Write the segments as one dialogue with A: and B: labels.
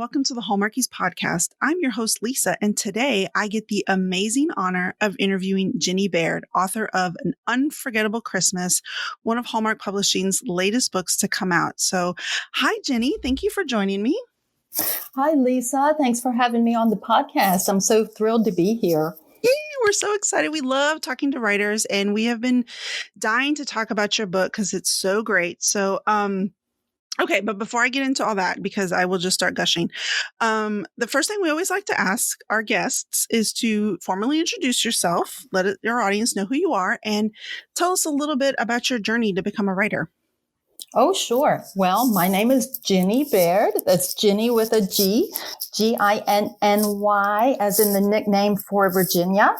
A: welcome to the Hallmarkies podcast. I'm your host, Lisa, and today I get the amazing honor of interviewing Ginny Baird, author of An Unforgettable Christmas, one of Hallmark Publishing's latest books to come out. So, hi, Ginny. Thank you for joining me.
B: Hi, Lisa. Thanks for having me on the podcast. I'm so thrilled to be here.
A: Yay, we're so excited. We love talking to writers, and we have been dying to talk about your book because it's so great. So, okay, but before I get into all that, because I will just start gushing, the first thing we always like to ask our guests is to formally introduce yourself, your audience know who you are, and tell us a little bit about your journey to become a writer.
B: Oh, sure. Well, my name is Ginny Baird. That's Ginny with a G, Ginny, as in the nickname for Virginia,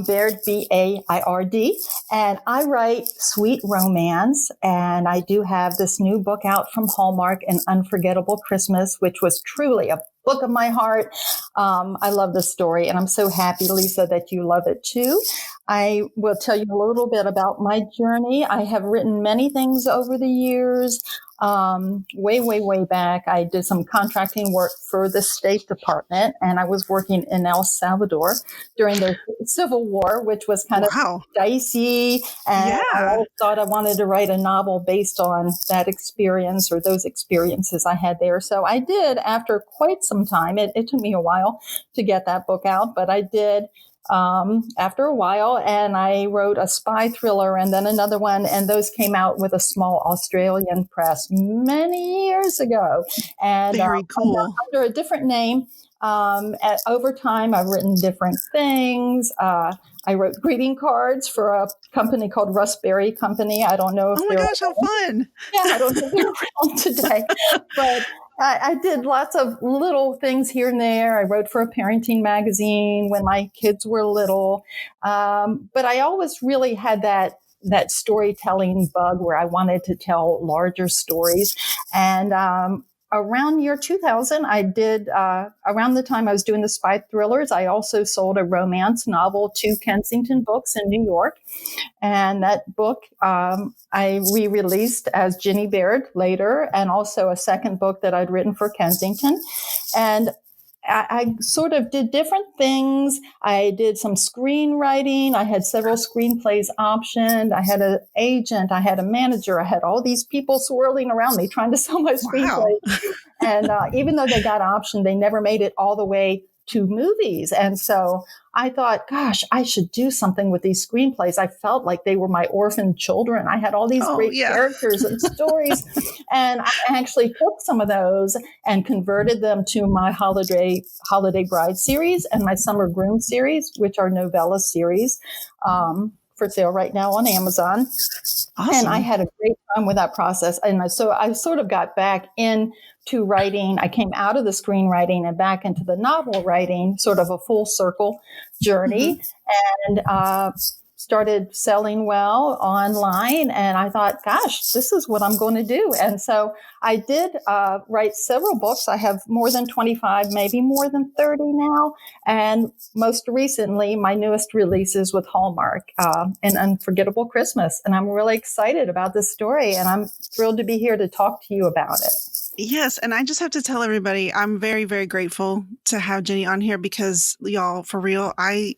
B: Baird, B-A-I-R-D. And I write sweet romance. And I do have this new book out from Hallmark, An Unforgettable Christmas, which was truly a book of my heart. I love this story, and I'm so happy, Lisa, that you love it too. I will tell you a little bit about my journey. I have written many things over the years. Way back, I did some contracting work for the State Department, and I was working in El Salvador during the Civil War, which was kind of dicey. And I always thought I wanted to write a novel based on that experience or those experiences I had there. So I did after quite some time. It took me a while to get that book out, but I did. After a while, and I wrote a spy thriller and then another one, and those came out with a small Australian press many years ago. And
A: very cool.
B: Under a different name. Over time, I've written different things. I wrote greeting cards for a company called Berry Company. I don't know if
A: oh my gosh, how fun!
B: Yeah, I don't know if they're around today, but. I did lots of little things here and there. I wrote for a parenting magazine when my kids were little. But I always really had that storytelling bug where I wanted to tell larger stories. And around year 2000, I did, around the time I was doing the spy thrillers, I also sold a romance novel to Kensington Books in New York. And that book I re-released as Ginny Baird later, and also a second book that I'd written for Kensington. And I sort of did different things. I did some screenwriting. I had several screenplays optioned. I had an agent. I had a manager. I had all these people swirling around me trying to sell my screenplay. And even though they got optioned, they never made it all the way to movies. And so I thought, gosh, I should do something with these screenplays. I felt like they were my orphan children. I had all these great characters and stories. And I actually took some of those and converted them to my Holiday Bride series and my Summer Groom series, which are novella series, for sale right now on Amazon. Awesome. And I had a great time with that process. And so I sort of got back into writing. I came out of the screenwriting and back into the novel writing, sort of a full circle journey, and started selling well online. And I thought, gosh, this is what I'm going to do. And so I did write several books. I have more than 25, maybe more than 30 now. And most recently, my newest release is with Hallmark, An Unforgettable Christmas. And I'm really excited about this story. And I'm thrilled to be here to talk to you about it.
A: Yes. And I just have to tell everybody, I'm very, very grateful to have Ginny on here because, y'all, for real, I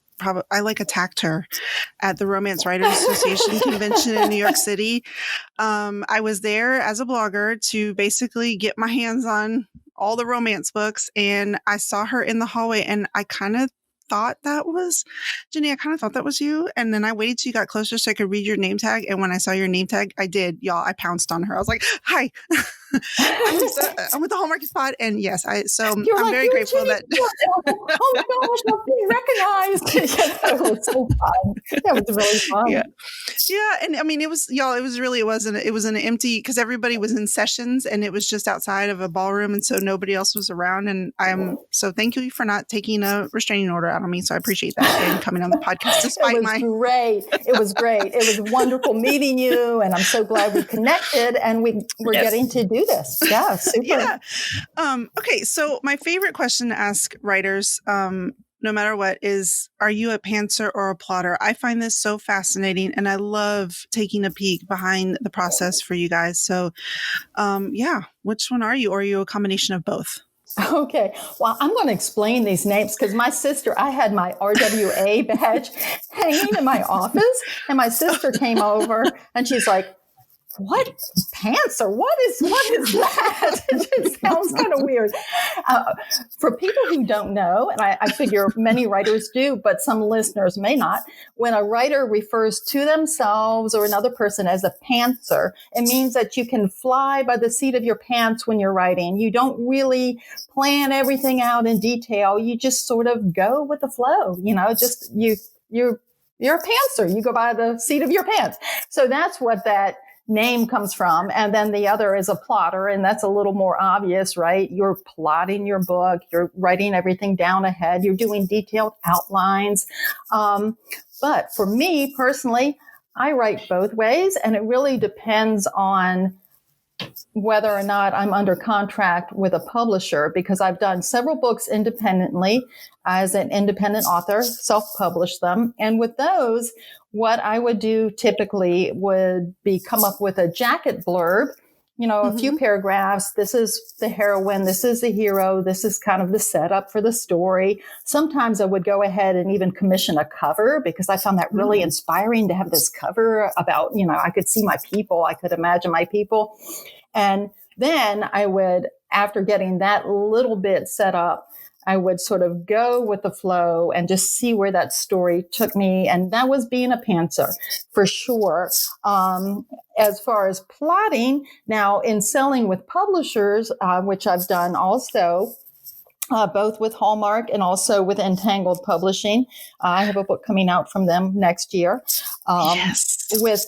A: attacked her at the Romance Writers Association convention in New York City. I was there as a blogger to basically get my hands on all the romance books, and I saw her in the hallway, and I kind of thought that was Ginny. I kind of thought that was you. And then I waited till you got closer so I could read your name tag. And when I saw your name tag, I did. Y'all, I pounced on her. I was like, hi, I'm with the Hallmarkies pod. And yes, I'm very grateful that.
B: Oh my gosh, I'm being recognized. That was so fun. That was really fun.
A: Yeah. And I mean, it was an empty, because everybody was in sessions and it was just outside of a ballroom. And so nobody else was around. And so thank you for not taking a restraining order out on me. So I appreciate that and coming on the podcast despite
B: It was great. It was wonderful meeting you. And I'm so glad we connected and we're getting to do this. Yeah. Super.
A: Yeah. Okay. So my favorite question to ask writers, no matter what, is, are you a pantser or a plotter? I find this so fascinating and I love taking a peek behind the process for you guys. So, which one are you? Or are you a combination of both?
B: Okay. Well, I'm going to explain these names because my sister, I had my RWA badge hanging in my office, and my sister came over and she's like, what pants or what is that? It just sounds kind of weird. For people who don't know, and I figure many writers do, but some listeners may not, when a writer refers to themselves or another person as a pantser, it means that you can fly by the seat of your pants when you're writing. You don't really plan everything out in detail. You just sort of go with the flow, just you're a pantser. You go by the seat of your pants. So that's what that name comes from. And then the other is a plotter. And that's a little more obvious, right? You're plotting your book. You're writing everything down ahead. You're doing detailed outlines. But for me personally, I write both ways. And it really depends on whether or not I'm under contract with a publisher, because I've done several books independently as an independent author, self-published them. And with those, what I would do typically would be come up with a jacket blurb, a few paragraphs. This is the heroine. This is the hero. This is kind of the setup for the story. Sometimes I would go ahead and even commission a cover because I found that really inspiring to have this cover about, I could see my people. I could imagine my people. And then I would, after getting that little bit set up, I would sort of go with the flow and just see where that story took me. And that was being a pantser for sure. As far as plotting, now in selling with publishers, which I've done also, both with Hallmark and also with Entangled Publishing. I have a book coming out from them next year.
A: Yes.
B: With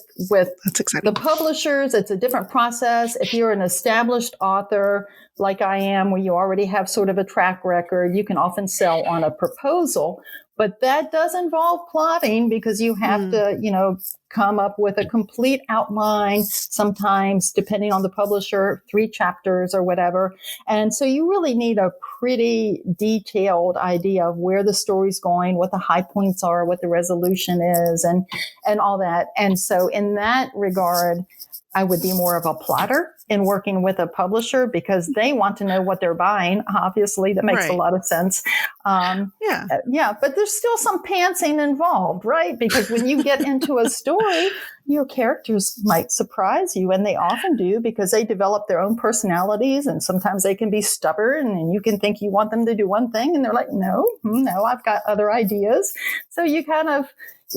A: That's exciting.
B: the publishers, it's a different process. If you're an established author like I am, where you already have sort of a track record, you can often sell on a proposal. But that does involve plotting because you have to, come up with a complete outline, sometimes, depending on the publisher, 3 chapters or whatever. And so you really need a pretty detailed idea of where the story's going, what the high points are, what the resolution is, and all that. And so in that regard, I would be more of a plotter in working with a publisher because they want to know what they're buying. Obviously, that makes a lot of sense. Yeah, but there's still some pantsing involved, right? Because when you get into a story, your characters might surprise you, and they often do because they develop their own personalities, and sometimes they can be stubborn, and you can think you want them to do one thing, and they're like, no, I've got other ideas. So you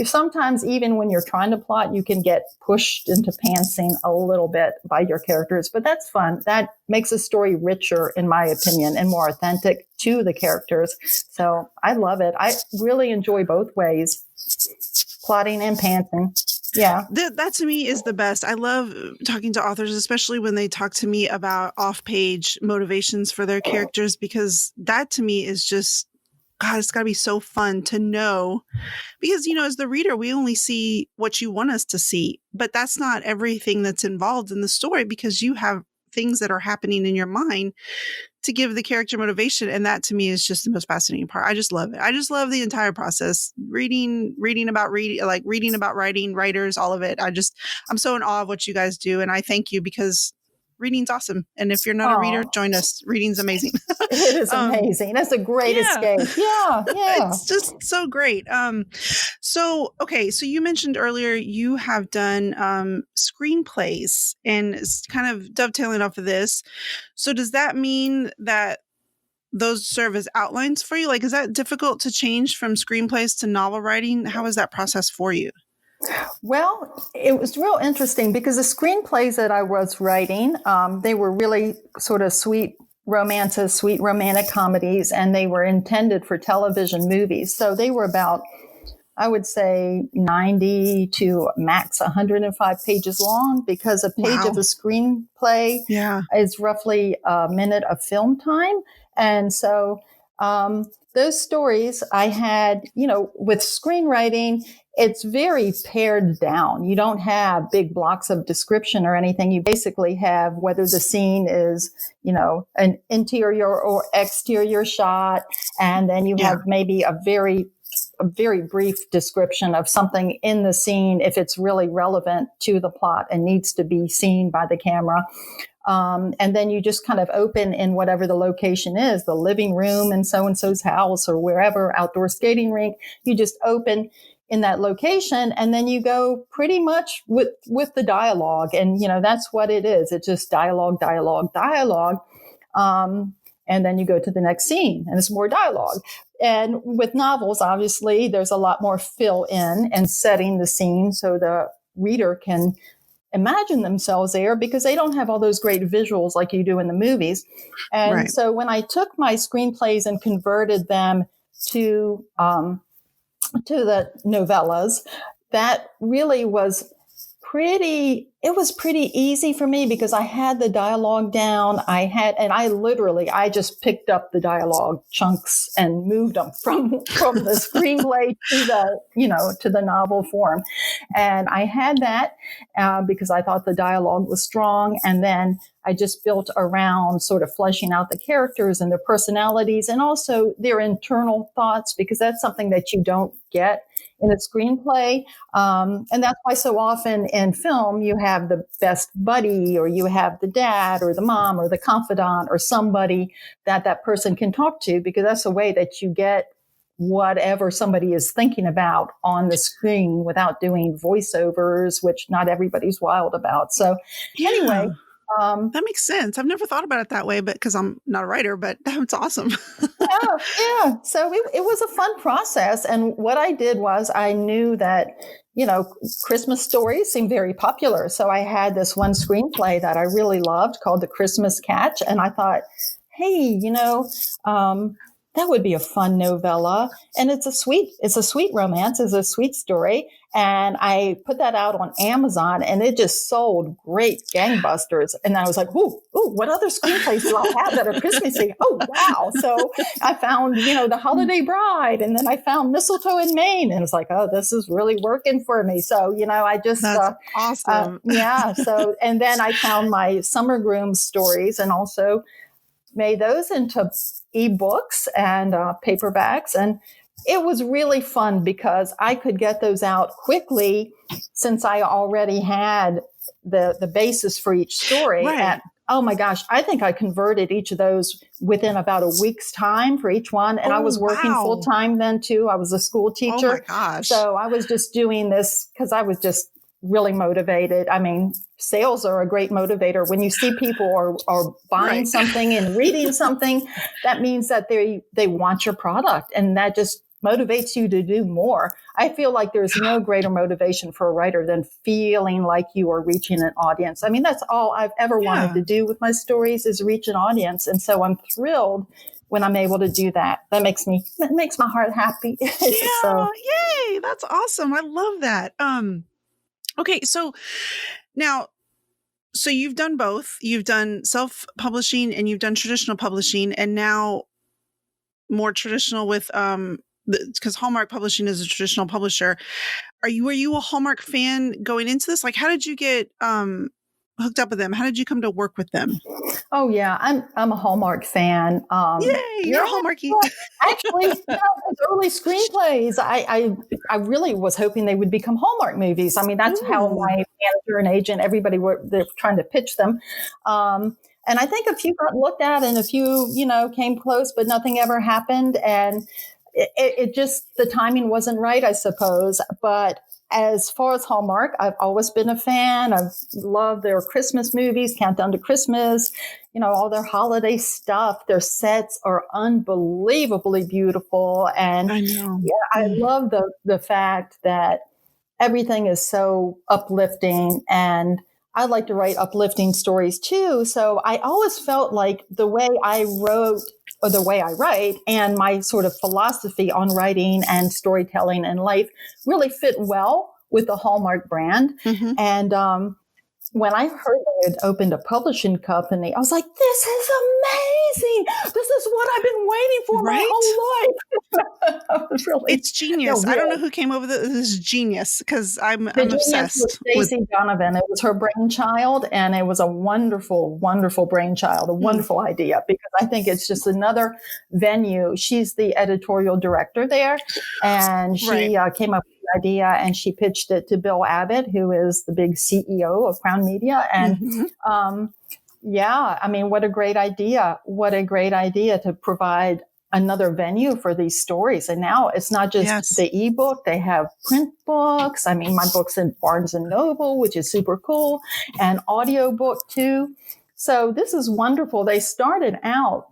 B: sometimes, even when you're trying to plot, you can get pushed into pantsing a little bit by your characters, but that's fun. That makes a story richer, in my opinion, and more authentic to the characters. So I love it. I really enjoy both ways, plotting and pantsing. Yeah.
A: That to me is the best. I love talking to authors, especially when they talk to me about off-page motivations for their characters, because that to me is just, God, it's got to be so fun to know, because, as the reader, we only see what you want us to see, but that's not everything that's involved in the story, because you have things that are happening in your mind to give the character motivation. And that to me is just the most fascinating part. I just love it. I just love the entire process, reading about writing, writers, all of it. I'm so in awe of what you guys do. And I thank you, because reading's awesome. And if you're not a reader, join us. Reading's amazing.
B: It is amazing. That's a great escape. Yeah.
A: It's just so great. So you mentioned earlier you have done screenplays, and it's kind of dovetailing off of this. So does that mean that those serve as outlines for you? Like, is that difficult to change from screenplays to novel writing? How is that process for you?
B: Well, it was real interesting because the screenplays that I was writing, they were really sort of sweet romances, sweet romantic comedies, and they were intended for television movies. So they were about, I would say, 90 to max 105 pages long, because a page of a screenplay is roughly a minute of film time. And so those stories I had, with screenwriting, it's very pared down. You don't have big blocks of description or anything. You basically have whether the scene is, an interior or exterior shot. And then you have maybe a very brief description of something in the scene if it's really relevant to the plot and needs to be seen by the camera. And then you just kind of open in whatever the location is, the living room in so-and-so's house or wherever, outdoor skating rink. You just open in that location, and then you go pretty much with the dialogue. And, that's what it is. It's just dialogue, dialogue, dialogue. And then you go to the next scene and it's more dialogue. And with novels, obviously, there's a lot more fill in and setting the scene so the reader can imagine themselves there, because they don't have all those great visuals like you do in the movies. And so when I took my screenplays and converted them to the novellas, that really was pretty easy for me, because I had the dialogue down. I just picked up the dialogue chunks and moved them from the screenplay to the novel form. And I had that because I thought the dialogue was strong. And then I just built around sort of fleshing out the characters and their personalities and also their internal thoughts, because that's something that you don't get in a screenplay. And that's why so often in film, you have the best buddy, or you have the dad or the mom or the confidant or somebody that person can talk to, because that's the way that you get whatever somebody is thinking about on the screen without doing voiceovers, which not everybody's wild about. So anyway,
A: that makes sense. I've never thought about it that way, but because I'm not a writer, but that's awesome.
B: Yeah. So it was a fun process. And what I did was I knew that, Christmas stories seemed very popular. So I had this one screenplay that I really loved called The Christmas Catch. And I thought, hey, that would be a fun novella. And it's a sweet romance. It's a sweet story. And I put that out on Amazon, and it just sold great gangbusters. And I was like, ooh, what other screenplays do I have that are Christmassy? Oh, wow. So I found, The Holiday Bride, and then I found Mistletoe in Maine. And it's like, oh, this is really working for me. So, I just,
A: that's awesome.
B: Yeah. So, and then I found my Summer Groom stories and also made those into ebooks and paperbacks. And it was really fun because I could get those out quickly since I already had the basis for each story.
A: Right.
B: And oh my gosh, I think I converted each of those within about a week's time for each one. And I was working full time then too. I was a school teacher.
A: Oh my gosh.
B: So I was just doing this because I was just really motivated. I mean, sales are a great motivator. When you see people are buying something and reading something, that means that they want your product, and that just motivates you to do more. I feel like there's no greater motivation for a writer than feeling like you are reaching an audience. I mean, that's all I've ever wanted to do with my stories, is reach an audience. And so I'm thrilled when I'm able to do that. That makes my heart happy.
A: Yeah, yay, that's awesome. I love that. Okay, so now, you've done both. You've done self-publishing and you've done traditional publishing, and now more traditional with because Hallmark Publishing is a traditional publisher. Were you a Hallmark fan going into this? Like, how did you get hooked up with them? How did you come to work with them?
B: Oh yeah, I'm a Hallmark fan.
A: Yay, you're a Hallmarkie.
B: Actually, those early screenplays, I really was hoping they would become Hallmark movies. I mean, that's how my manager and agent, everybody they're trying to pitch them. And I think a few got looked at and a few, came close, but nothing ever happened. And it just, the timing wasn't right, I suppose. But as far as Hallmark, I've always been a fan. I've loved their Christmas movies, Countdown to Christmas, all their holiday stuff. Their sets are unbelievably beautiful. And
A: I know.
B: Yeah, I love the fact that everything is so uplifting, and I like to write uplifting stories too. So I always felt like the way I wrote, or the way I write, and my sort of philosophy on writing and storytelling and life really fit well with the Hallmark brand. Mm-hmm. And when I heard they had opened a publishing company, I was like, this is amazing. This is what I've been waiting for my whole life.
A: It's genius. I don't know who came up with it. This is genius, because I'm obsessed
B: with Stacey Donovan. It was her brainchild, and it was a wonderful, wonderful brainchild, a wonderful idea, because I think it's just another venue. She's the editorial director there, and she came up with the idea, and she pitched it to Bill Abbott, who is the big CEO of Crown Media. And Yeah, I mean, what a great idea. What a great idea to provide another venue for these stories. And now it's not just
A: Yes.
B: the ebook, they have print books. I mean, my book's in Barnes and Noble, which is super cool, and audiobook too. So this is wonderful. They started out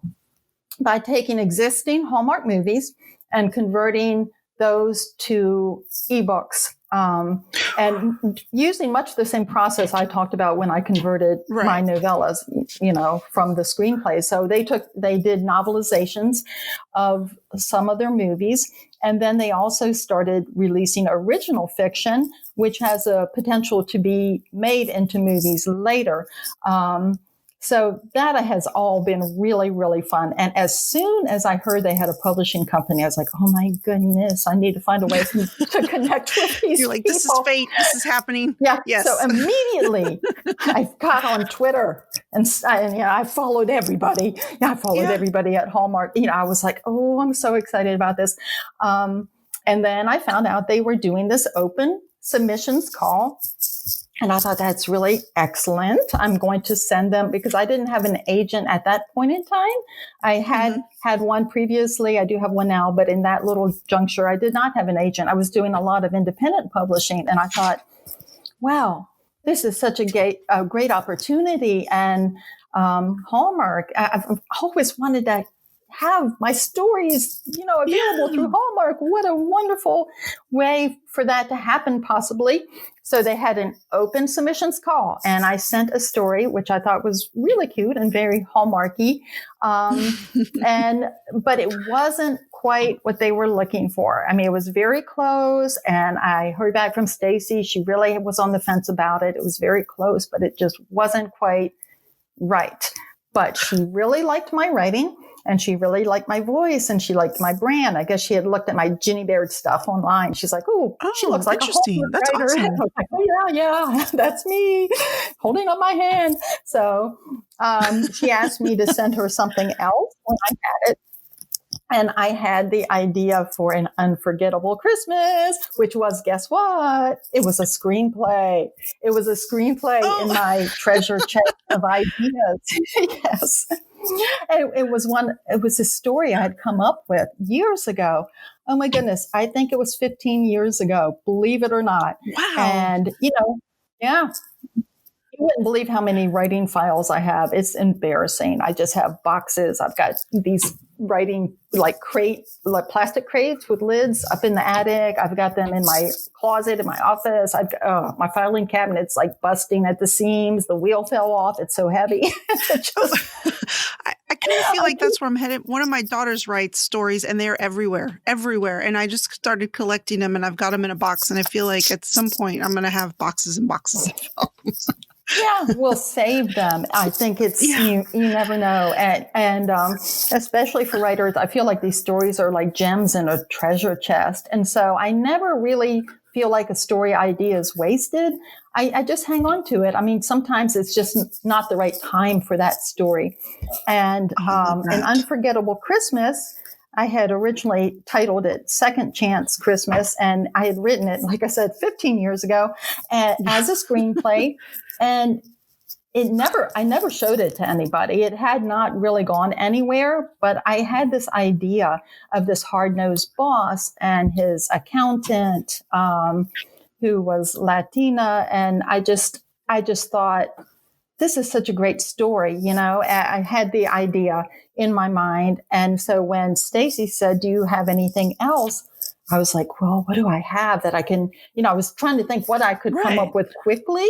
B: by taking existing Hallmark movies and converting those to ebooks. And using much the same process I talked about when I converted my novellas, from the screenplay. So they did novelizations of some of their movies. And then they also started releasing original fiction, which has a potential to be made into movies later. So that has all been really, really fun. And as soon as I heard they had a publishing company, I was like, oh my goodness, I need to find a way to connect with these
A: You're like,
B: people.
A: this is fate. This is happening.
B: Yeah.
A: Yes.
B: So immediately I got on Twitter and I followed everybody. I followed everybody at Hallmark. I was like, oh, I'm so excited about this. And then I found out they were doing this open submissions call. And I thought, that's really excellent. I'm going to send them, because I didn't have an agent at that point in time. I had one previously. I do have one now, but in that little juncture, I did not have an agent. I was doing a lot of independent publishing. And I thought, wow, this is such a great opportunity. And Hallmark, I've always wanted to have my stories, available through Hallmark. What a wonderful way for that to happen, possibly. So they had an open submissions call, and I sent a story, which I thought was really cute and very Hallmarky. But it wasn't quite what they were looking for. I mean, it was very close, and I heard back from Stacy. She really was on the fence about it. It was very close, but it just wasn't quite right. But she really liked my writing, and she really liked my voice, and she liked my brand. I guess she had looked at my Ginny Baird stuff online. She's like, oh, she looks like a Hallmark
A: That's
B: writer.
A: awesome.
B: I was like, oh, yeah, that's me holding up my hand. So she asked me to send her something else when I had it. And I had the idea for An Unforgettable Christmas, which was, guess what? It was a screenplay. It was a screenplay in my treasure chest of ideas. Yes. And it was a story I had come up with years ago. Oh my goodness. I think it was 15 years ago, believe it or not.
A: Wow.
B: And, yeah. You wouldn't believe how many writing files I have. It's embarrassing. I just have boxes. I've got these writing like plastic crates with lids up in the attic. I've got them in my closet in my office. I've got my filing cabinet's like busting at the seams. The wheel fell off. It's so heavy.
A: I kind of feel like that's where I'm headed. One of my daughters writes stories, and they're everywhere. And I just started collecting them, and I've got them in a box. And I feel like at some point I'm going to have boxes and boxes of films.
B: Yeah, we'll save them. I think it's, you never know. And especially for writers, I feel like these stories are like gems in a treasure chest. And so I never really feel like a story idea is wasted. I just hang on to it. I mean, sometimes it's just not the right time for that story. And An Unforgettable Christmas, I had originally titled it Second Chance Christmas, and I had written it, like I said, 15 years ago as a screenplay. And I never showed it to anybody. It had not really gone anywhere, but I had this idea of this hard-nosed boss and his accountant, who was Latina. And I just thought, this is such a great story. I had the idea in my mind. And so when Stacy said, do you have anything else? I was like, well, what do I have that I can, I was trying to think what I could come up with quickly.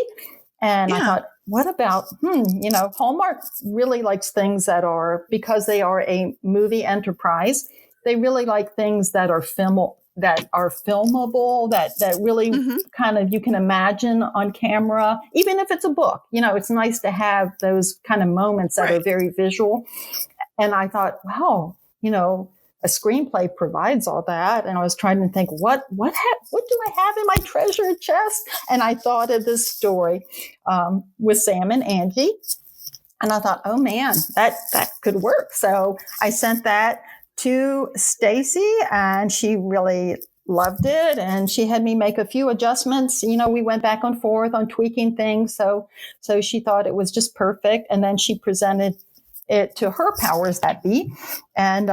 B: And I thought, what about, Hallmark really likes things that are, because they are a movie enterprise, they really like things that are filmable, that really kind of you can imagine on camera, even if it's a book. It's nice to have those kind of moments that are very visual. And I thought, wow, a screenplay provides all that. And I was trying to think, what do I have in my treasure chest? And I thought of this story with Sam and Angie. And I thought, oh man, that could work. So I sent that to Stacy, and she really loved it. And she had me make a few adjustments. We went back and forth on tweaking things. So she thought it was just perfect. And then she presented it to her powers that be. And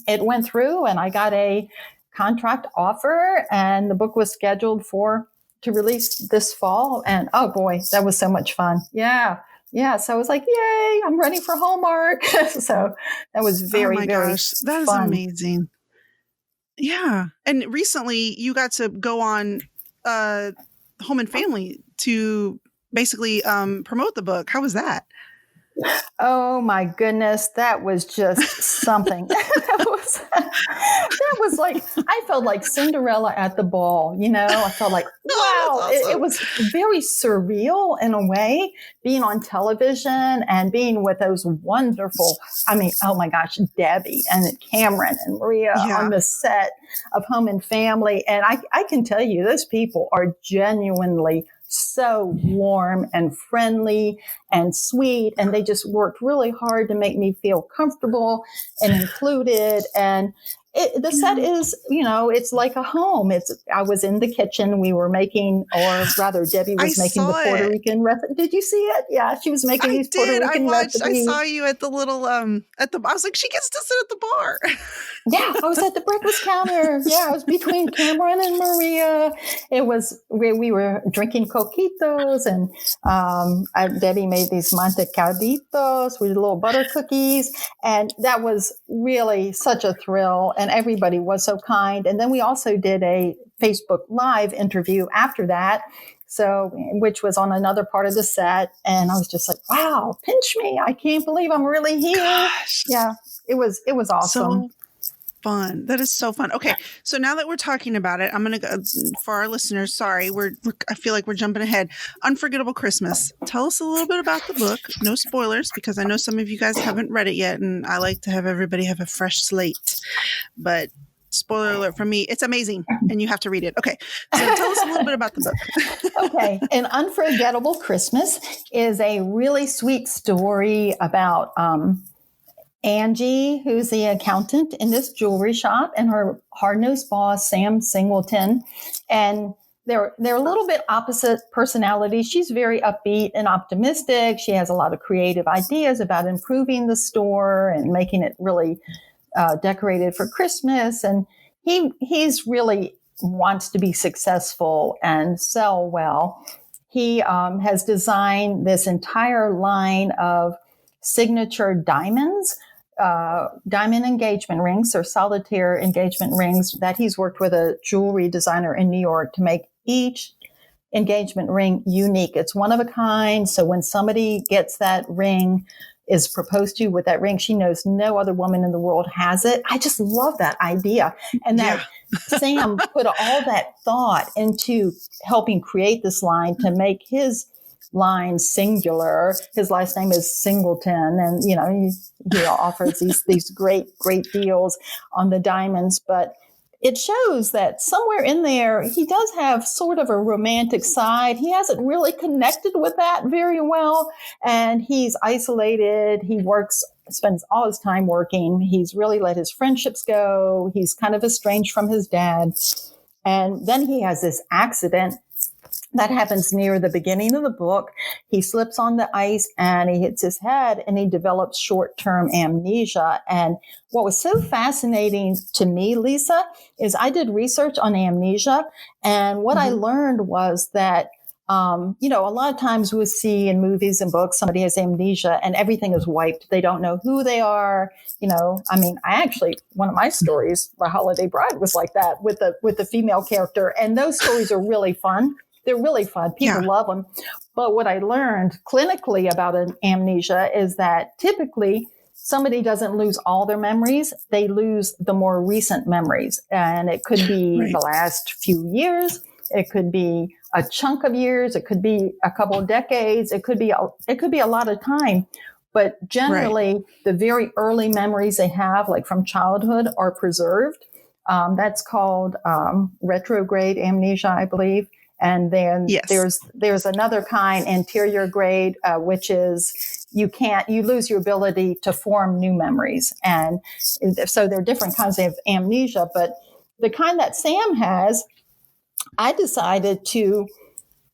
B: it went through, and I got a contract offer, and the book was scheduled to release this fall. And oh boy, that was so much fun. Yeah. So I was like, yay, I'm ready for Hallmark. So that was very,
A: oh my
B: very
A: gosh, that is
B: fun.
A: amazing. Yeah. And recently you got to go on Home and Family to basically promote the book. How was that?
B: Oh my goodness, that was just something. that was like, I felt like Cinderella at the ball, I felt like, wow,
A: awesome.
B: it was very surreal in a way, being on television and being with those wonderful, oh my gosh, Debbie and Cameron and Maria on the set of Home and Family. And I can tell you, those people are genuinely so warm and friendly and sweet. And they just worked really hard to make me feel comfortable and included. And the set is, it's like a home. I was in the kitchen. We were making, or rather Debbie was making the Puerto Rican recipe. Did you see it? Yeah, she was making these Puerto Rican recipes.
A: I saw you at the little, I was like, she gets to sit at the bar.
B: Yeah, I was at the breakfast counter. Yeah, I was between Cameron and Maria. It was where we were drinking coquitos, and Debbie made these mantecaditos with little butter cookies. And that was really such a thrill. And everybody was so kind. And then we also did a Facebook Live interview after that, which was on another part of the set. And I was just like, wow, pinch me. I can't believe I'm really here.
A: Gosh.
B: Yeah, it was awesome.
A: So fun. That is so fun. Okay. So now that we're talking about it, I'm going to go for our listeners. Sorry. I feel like we're jumping ahead. Unforgettable Christmas. Tell us a little bit about the book. No spoilers, because I know some of you guys haven't read it yet, and I like to have everybody have a fresh slate, but spoiler alert from me, it's amazing and you have to read it. Okay. So tell us a little bit about the book.
B: Okay. An Unforgettable Christmas is a really sweet story about, Angie, who's the accountant in this jewelry shop, and her hard-nosed boss, Sam Singleton. And they're a little bit opposite personalities. She's very upbeat and optimistic. She has a lot of creative ideas about improving the store and making it really decorated for Christmas. And he's really wants to be successful and sell well. He has designed this entire line of signature diamonds, diamond engagement rings, or solitaire engagement rings that he's worked with a jewelry designer in New York to make each engagement ring unique. It's one of a kind. So when somebody gets that ring, is proposed to with that ring, she knows no other woman in the world has it. I just love that idea. And that Sam put all that thought into helping create this line to make his line singular. His last name is Singleton, and he offers these great deals on the diamonds. But it shows that somewhere in there, he does have sort of a romantic side. He hasn't really connected with that very well, and he's isolated. He spends all his time working. He's really let his friendships go. He's kind of estranged from his dad. And then he has this accident that happens near the beginning of the book. He slips on the ice and he hits his head, and he develops short-term amnesia. And what was so fascinating to me, Lisa, is I did research on amnesia. And what I learned was that, a lot of times we see in movies and books, somebody has amnesia and everything is wiped. They don't know who they are. One of my stories, The Holiday Bride, was like that with the female character. And those stories are really fun. They're really fun. People love them. But what I learned clinically about an amnesia is that typically somebody doesn't lose all their memories. They lose the more recent memories. And it could be the last few years. It could be a chunk of years. It could be a couple of decades. It could be a lot of time. But generally, the very early memories they have, like from childhood, are preserved. That's called retrograde amnesia, I believe. And then there's another kind, anterior grade, which is you lose your ability to form new memories. And so there are different kinds of amnesia, but the kind that Sam has, I decided to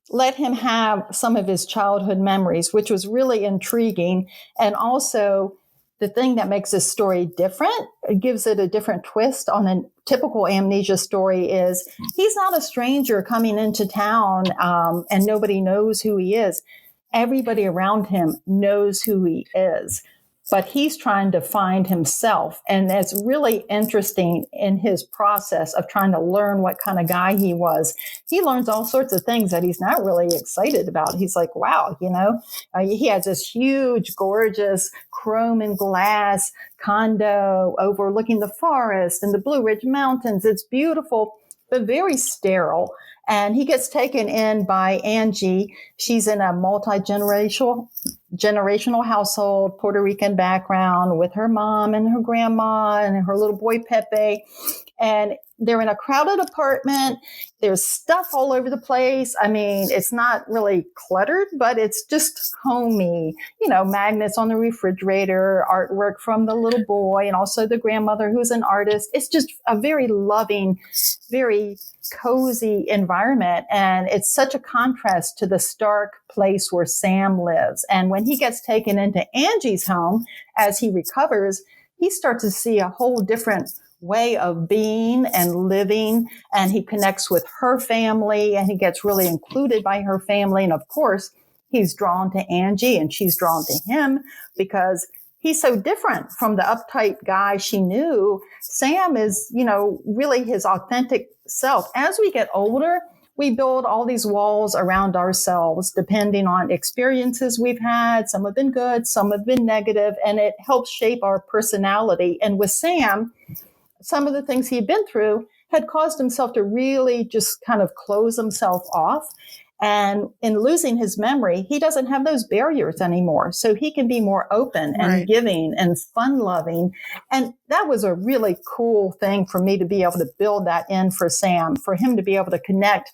B: let him have some of his childhood memories, which was really intriguing. And also, the thing that makes this story different, it gives it a different twist on a typical amnesia story, is he's not a stranger coming into town and nobody knows who he is. Everybody around him knows who he is, but he's trying to find himself. And it's really interesting in his process of trying to learn what kind of guy he was. He learns all sorts of things that he's not really excited about. He's like, wow, he has this huge, gorgeous chrome and glass condo overlooking the forest and the Blue Ridge Mountains. It's beautiful, but very sterile. And he gets taken in by Angie. She's in a multi-generational household, Puerto Rican background, with her mom and her grandma and her little boy Pepe. And they're in a crowded apartment. There's stuff all over the place. I mean, it's not really cluttered, but it's just homey. Magnets on the refrigerator, artwork from the little boy, and also the grandmother who's an artist. It's just a very loving, very cozy environment. And it's such a contrast to the stark place where Sam lives. And when he gets taken into Angie's home, as he recovers, he starts to see a whole different way of being and living. And he connects with her family, and he gets really included by her family. And of course, he's drawn to Angie and she's drawn to him because he's so different from the uptight guy she knew. Sam is, really his authentic self. As we get older, we build all these walls around ourselves, depending on experiences we've had. Some have been good, some have been negative, and it helps shape our personality. And with Sam, some of the things he'd been through had caused himself to really just kind of close himself off. And in losing his memory, he doesn't have those barriers anymore. So he can be more open and giving and fun-loving. And that was a really cool thing for me to be able to build that in for Sam, for him to be able to connect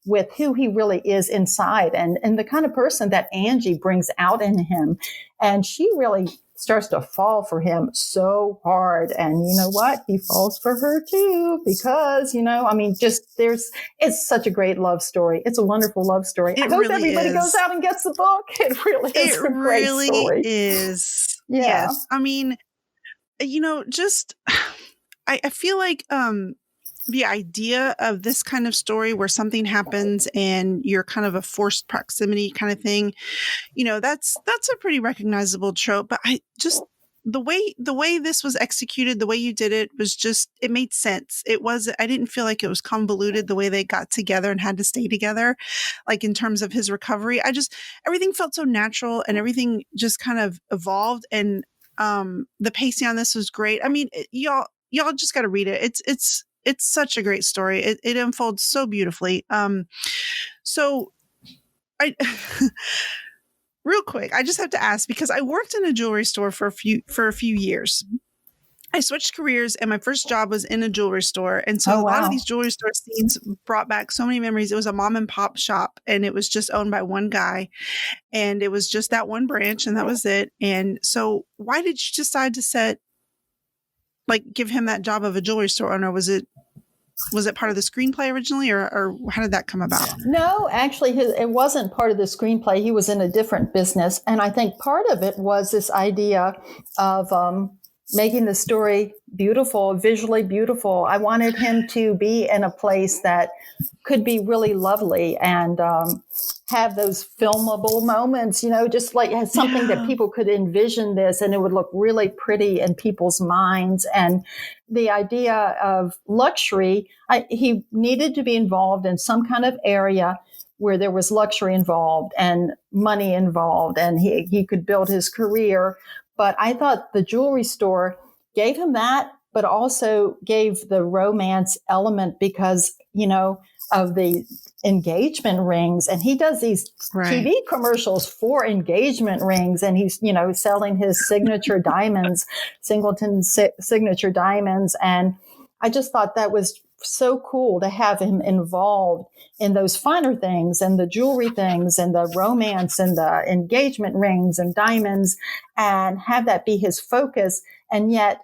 B: with who he really is inside and the kind of person that Angie brings out in him. And she really starts to fall for him so hard. And you know what? He falls for her too, because, it's such a great love story. It's a wonderful love story. I hope everybody goes out and gets the book. It really is a great story.
A: It is.
B: Yeah.
A: Yes. I mean, I feel like, the idea of this kind of story where something happens and you're kind of a forced proximity kind of thing, that's a pretty recognizable trope. But the way this was executed, the way you did it was just, it made sense. I didn't feel like it was convoluted the way they got together and had to stay together, like in terms of his recovery. Everything felt so natural and everything just kind of evolved. And the pacing on this was great. I mean, y'all just got to read it. It's such a great story. It unfolds so beautifully. So I real quick, I just have to ask, because I worked in a jewelry store for a few years. I switched careers and my first job was in a jewelry store. And so a lot of these jewelry store scenes brought back so many memories. It was a mom and pop shop and it was just owned by one guy and it was just that one branch and that was it. And so why did you decide to give him that job of a jewelry store owner? Was it part of the screenplay originally or how did that come about?
B: No, actually it wasn't part of the screenplay. He was in a different business. And I think part of it was this idea of making the story beautiful, visually beautiful. I wanted him to be in a place that could be really lovely and have those filmable moments, just like as something that people could envision this and it would look really pretty in people's minds. And the idea of luxury, he needed to be involved in some kind of area where there was luxury involved and money involved and he could build his career. But I thought the jewelry store gave him that, but also gave the romance element because, of the engagement rings. And he does these TV commercials for engagement rings. And he's, selling his signature diamonds, Singleton signature diamonds. And I just thought that was so cool to have him involved in those finer things and the jewelry things and the romance and the engagement rings and diamonds and have that be his focus. And yet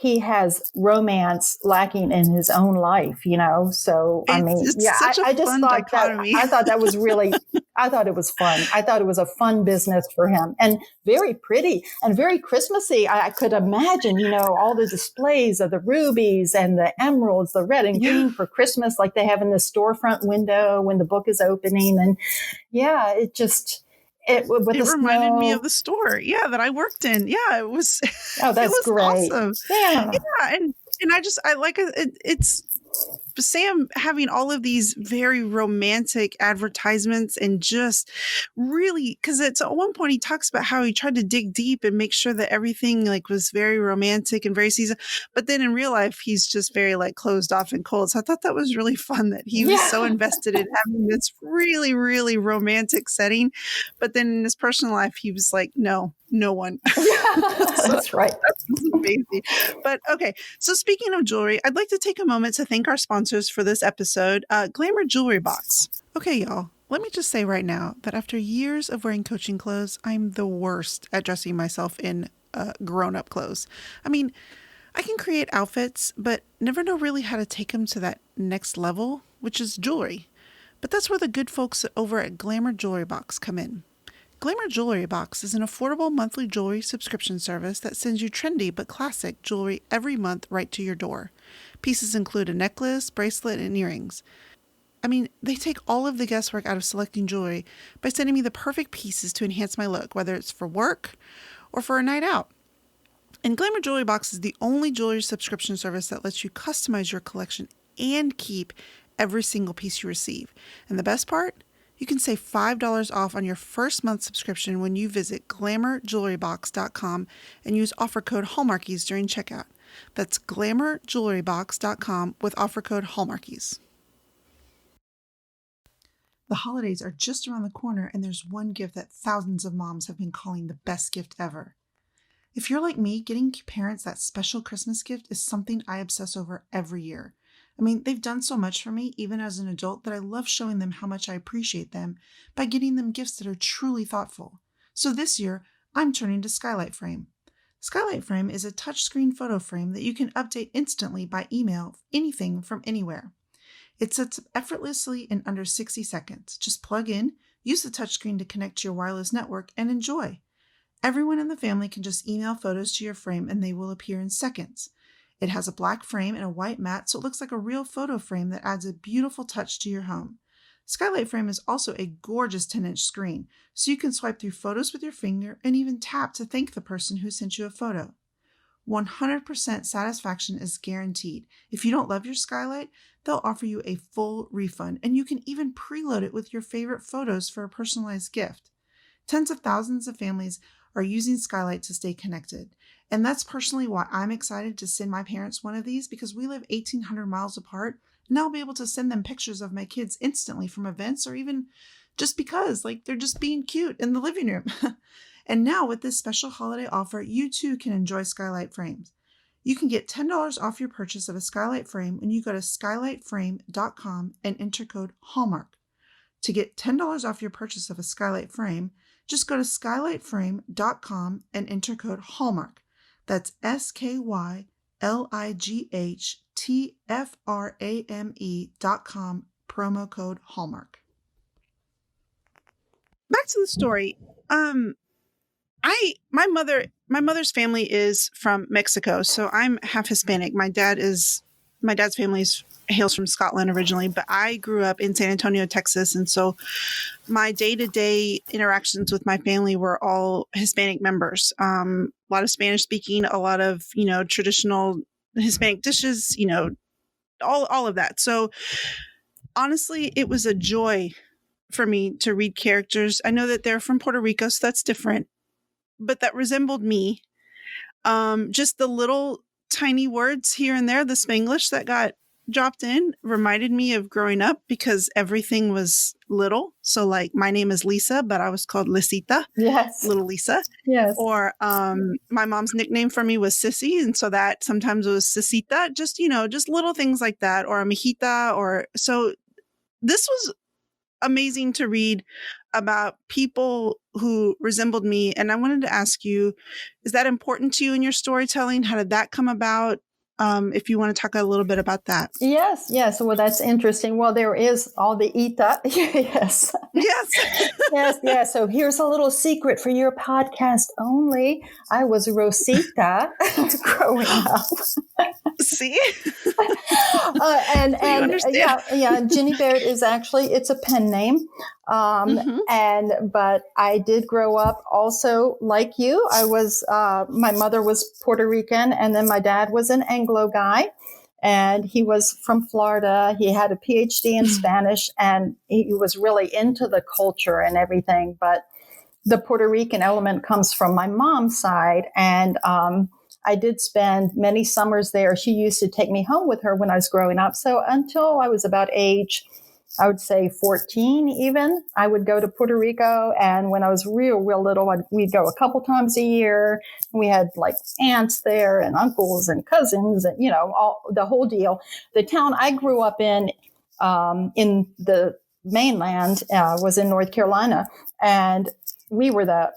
B: he has romance lacking in his own life, you know? So, I mean,
A: It's such a
B: I just
A: fun
B: thought
A: dichotomy.
B: I thought that was really, I thought it was fun. I thought it was a fun business for him and very pretty and very Christmassy. I could imagine, you know, all the displays of the rubies and the emeralds, the red and green for Christmas, like they have in the storefront window when the book is opening. And yeah, it just, it
A: reminded me of the store, that I worked in. Yeah, it was.
B: Oh, that's
A: it was
B: great.
A: awesome.
B: Yeah,
A: and I like it. It's Sam having all of these very romantic advertisements and just really, because it's at one point he talks about how he tried to dig deep and make sure that everything like was very romantic and very seasonal, but then in real life he's just very like closed off and cold. So I thought that was really fun that he was so invested in having this really, really romantic setting, but then in his personal life he was like, no one.
B: That's right.
A: That's amazing. But okay, so speaking of jewelry, I'd like to take a moment to thank our sponsors for this episode, Glamour Jewelry Box. Okay, y'all, let me just say right now that after years of wearing coaching clothes, I'm the worst at dressing myself in grown-up clothes. I mean, I can create outfits, but never know really how to take them to that next level, which is jewelry. But that's where the good folks over at Glamour Jewelry Box come in. Glamour Jewelry Box is an affordable monthly jewelry subscription service that sends you trendy but classic jewelry every month right to your door. Pieces include a necklace, bracelet, and earrings. I mean, they take all of the guesswork out of selecting jewelry by sending me the perfect pieces to enhance my look, whether it's for work or for a night out. And Glamour Jewelry Box is the only jewelry subscription service that lets you customize your collection and keep every single piece you receive. And the best part? You can save $5 off on your first month subscription when you visit glamourjewelrybox.com and use offer code Hallmarkies during checkout. That's glamourjewelrybox.com with offer code Hallmarkies. The holidays are just around the corner, and there's one gift that thousands of moms have been calling the best gift ever. If you're like me, getting parents that special Christmas gift is something I obsess over every year. I mean, they've done so much for me, even as an adult, that I love showing them how much I appreciate them by getting them gifts that are truly thoughtful. So this year, I'm turning to Skylight Frame. Skylight Frame is a touchscreen photo frame that you can update instantly by email, anything from anywhere. It sets up effortlessly in under 60 seconds. Just plug in, use the touchscreen to connect to your wireless network, and enjoy. Everyone in the family can just email photos to your frame and they will appear in seconds. It has a black frame and a white mat, so it looks like a real photo frame that adds a beautiful touch to your home. Skylight Frame is also a gorgeous 10-inch screen, so you can swipe through photos with your finger and even tap to thank the person who sent you a photo. 100% satisfaction is guaranteed. If you don't love your Skylight, they'll offer you a full refund, and you can even preload it with your favorite photos for a personalized gift. Tens of thousands of families are using Skylight to stay connected. And that's personally why I'm excited to send my parents one of these, because we live 1,800 miles apart, and I'll be able to send them pictures of my kids instantly from events, or even just because, like, they're just being cute in the living room. And now with this special holiday offer, you too can enjoy Skylight Frames. You can get $10 off your purchase of a Skylight Frame when you go to skylightframe.com and enter code Hallmark. To get $10 off your purchase of a Skylight Frame, just go to skylightframe.com and enter code Hallmark. That's SKYLIGHTFRAME.com, promo code Hallmark. Back to the story. My mother's family is from Mexico, so I'm half Hispanic. My dad's family hails from Scotland originally, but I grew up in San Antonio, Texas, and so my day-to-day interactions with my family were all Hispanic members. A lot of Spanish speaking, a lot of, traditional Hispanic dishes, all of that. So honestly, it was a joy for me to read characters. I know that they're from Puerto Rico, so that's different, but that resembled me. Just the little tiny words here and there, the Spanglish that got dropped in reminded me of growing up because everything was little. So like my name is Lisa, but I was called Lisita.
B: Yes.
A: Little Lisa.
B: Yes.
A: Or my mom's nickname for me was Sissy. And so that sometimes it was Sisita, just little things like that, or a mijita. Or so this was amazing to read about people who resembled me. And I wanted to ask you, is that important to you in your storytelling? How did that come about? If you want to talk a little bit about that.
B: Yes, yes. Well, that's interesting. Well, there is all the Ita. Yes.
A: Yes.
B: Yes, yes. So here's a little secret for your podcast only. I was Rosita growing up.
A: See?
B: And
A: So you understand.
B: yeah. Ginny Baird is actually, it's a pen name. But I did grow up also like you. I was, my mother was Puerto Rican, and then my dad was an Anglo guy, and he was from Florida. He had a PhD in Spanish, and he was really into the culture and everything. But the Puerto Rican element comes from my mom's side. And, I did spend many summers there. She used to take me home with her when I was growing up. So until I was about age, I would say 14 even, I would go to Puerto Rico. And when I was real little, we'd go a couple times a year. We had like aunts there and uncles and cousins and, the whole deal. The town I grew up in the mainland, was in North Carolina. And we were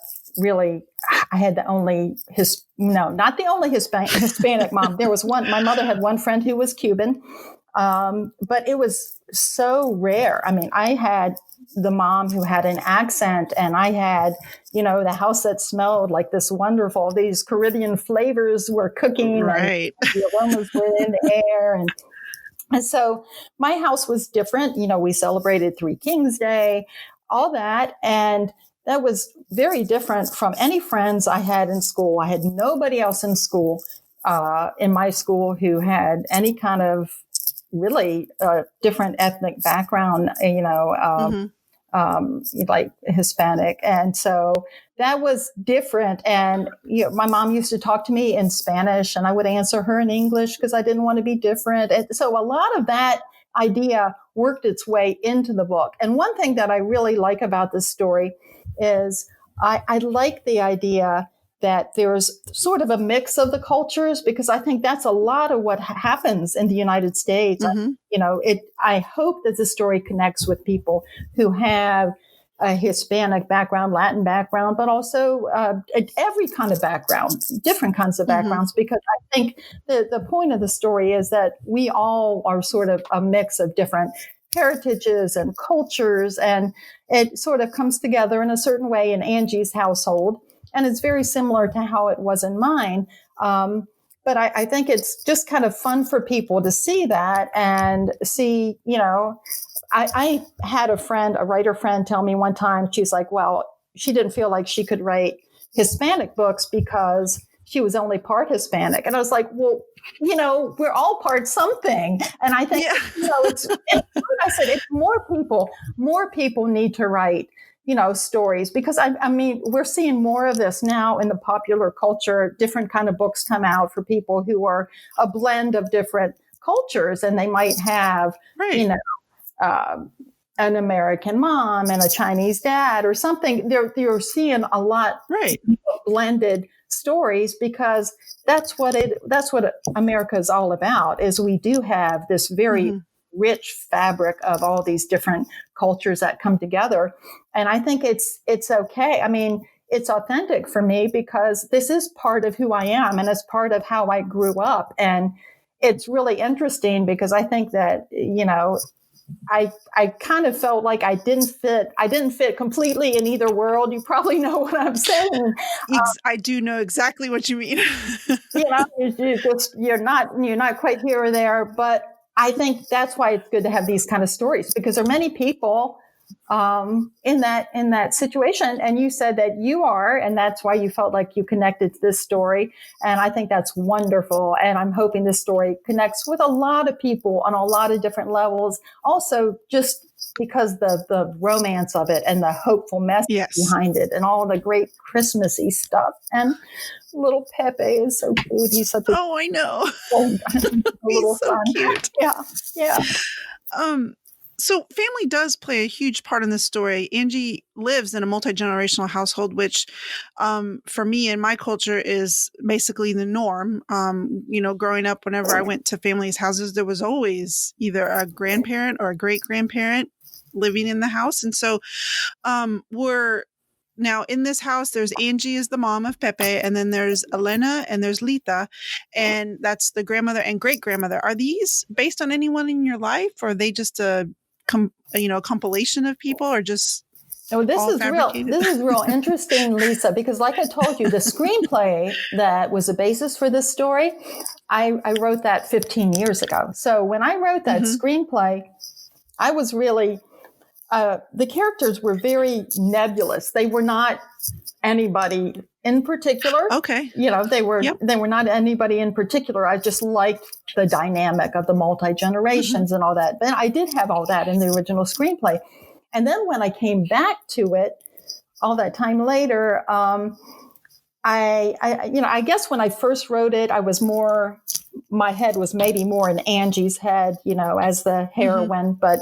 B: I had the only, not the only Hispanic mom. There was one, my mother had one friend who was Cuban. But it was so rare. I mean, I had the mom who had an accent, and I had, the house that smelled like these Caribbean flavors were cooking.
A: Right.
B: And the aromas were in the air. And so my house was different. We celebrated Three Kings Day, all that. And that was very different from any friends I had in school. I had nobody else in school, in my school, who had any kind of really different ethnic background, like Hispanic. And so that was different. And my mom used to talk to me in Spanish, and I would answer her in English because I didn't want to be different. And so a lot of that idea worked its way into the book. And one thing that I really like about this story is I like the idea that there's sort of a mix of the cultures, because I think that's a lot of what happens in the United States. I hope that the story connects with people who have a Hispanic background, Latin background, but also every kind of background, different kinds of backgrounds, because I think the point of the story is that we all are sort of a mix of different heritages and cultures, and it sort of comes together in a certain way in Angie's household. And it's very similar to how it was in mine. But I think it's just kind of fun for people to see that and see, I had a writer friend tell me one time, she's like, well, she didn't feel like she could write Hispanic books because she was only part Hispanic. And I was like, well, we're all part something. And I think, I said, it's more people need to write, stories, because I mean, we're seeing more of this now in the popular culture. Different kind of books come out for people who are a blend of different cultures, and they might have, an American mom and a Chinese dad or something. You're seeing a lot of blended stories, because that's what America is all about. Is we do have this very rich fabric of all these different cultures that come together. And I think it's okay. I mean, it's authentic for me because this is part of who I am, and it's part of how I grew up. And it's really interesting because I think that, I kind of felt like I didn't fit completely in either world. You probably know what I'm saying.
A: I do know exactly what you mean.
B: You're not quite here or there, but I think that's why it's good to have these kind of stories, because there are many people in that situation. And you said that you are, and that's why you felt like you connected to this story. And I think that's wonderful. And I'm hoping this story connects with a lot of people on a lot of different levels. Also, just because the romance of it and the hopeful message behind it and all the great Christmassy stuff. And little Pepe is so cute. He's such a
A: I know.
B: He's so
A: cute.
B: Yeah.
A: So family does play a huge part in this story. Angie lives in a multi-generational household, which for me and my culture is basically the norm. Growing up, whenever I went to families' houses, there was always either a grandparent or a great-grandparent living in the house. And so we're now in this house, there's Angie is the mom of Pepe, and then there's Elena and there's Lita, and that's the grandmother and great grandmother. Are these based on anyone in your life, or are they just a compilation of people, or just
B: Oh, this
A: all
B: is
A: fabricated?
B: real. This is real interesting, Lisa, because like I told you, the screenplay that was the basis for this story, I wrote that 15 years ago. So when I wrote that screenplay, I was really the characters were very nebulous. They were not anybody in particular.
A: Okay.
B: They were not anybody in particular. I just liked the dynamic of the multi-generations and all that. But I did have all that in the original screenplay. And then when I came back to it all that time later, I guess when I first wrote it, my head was maybe more in Angie's head, as the heroine, but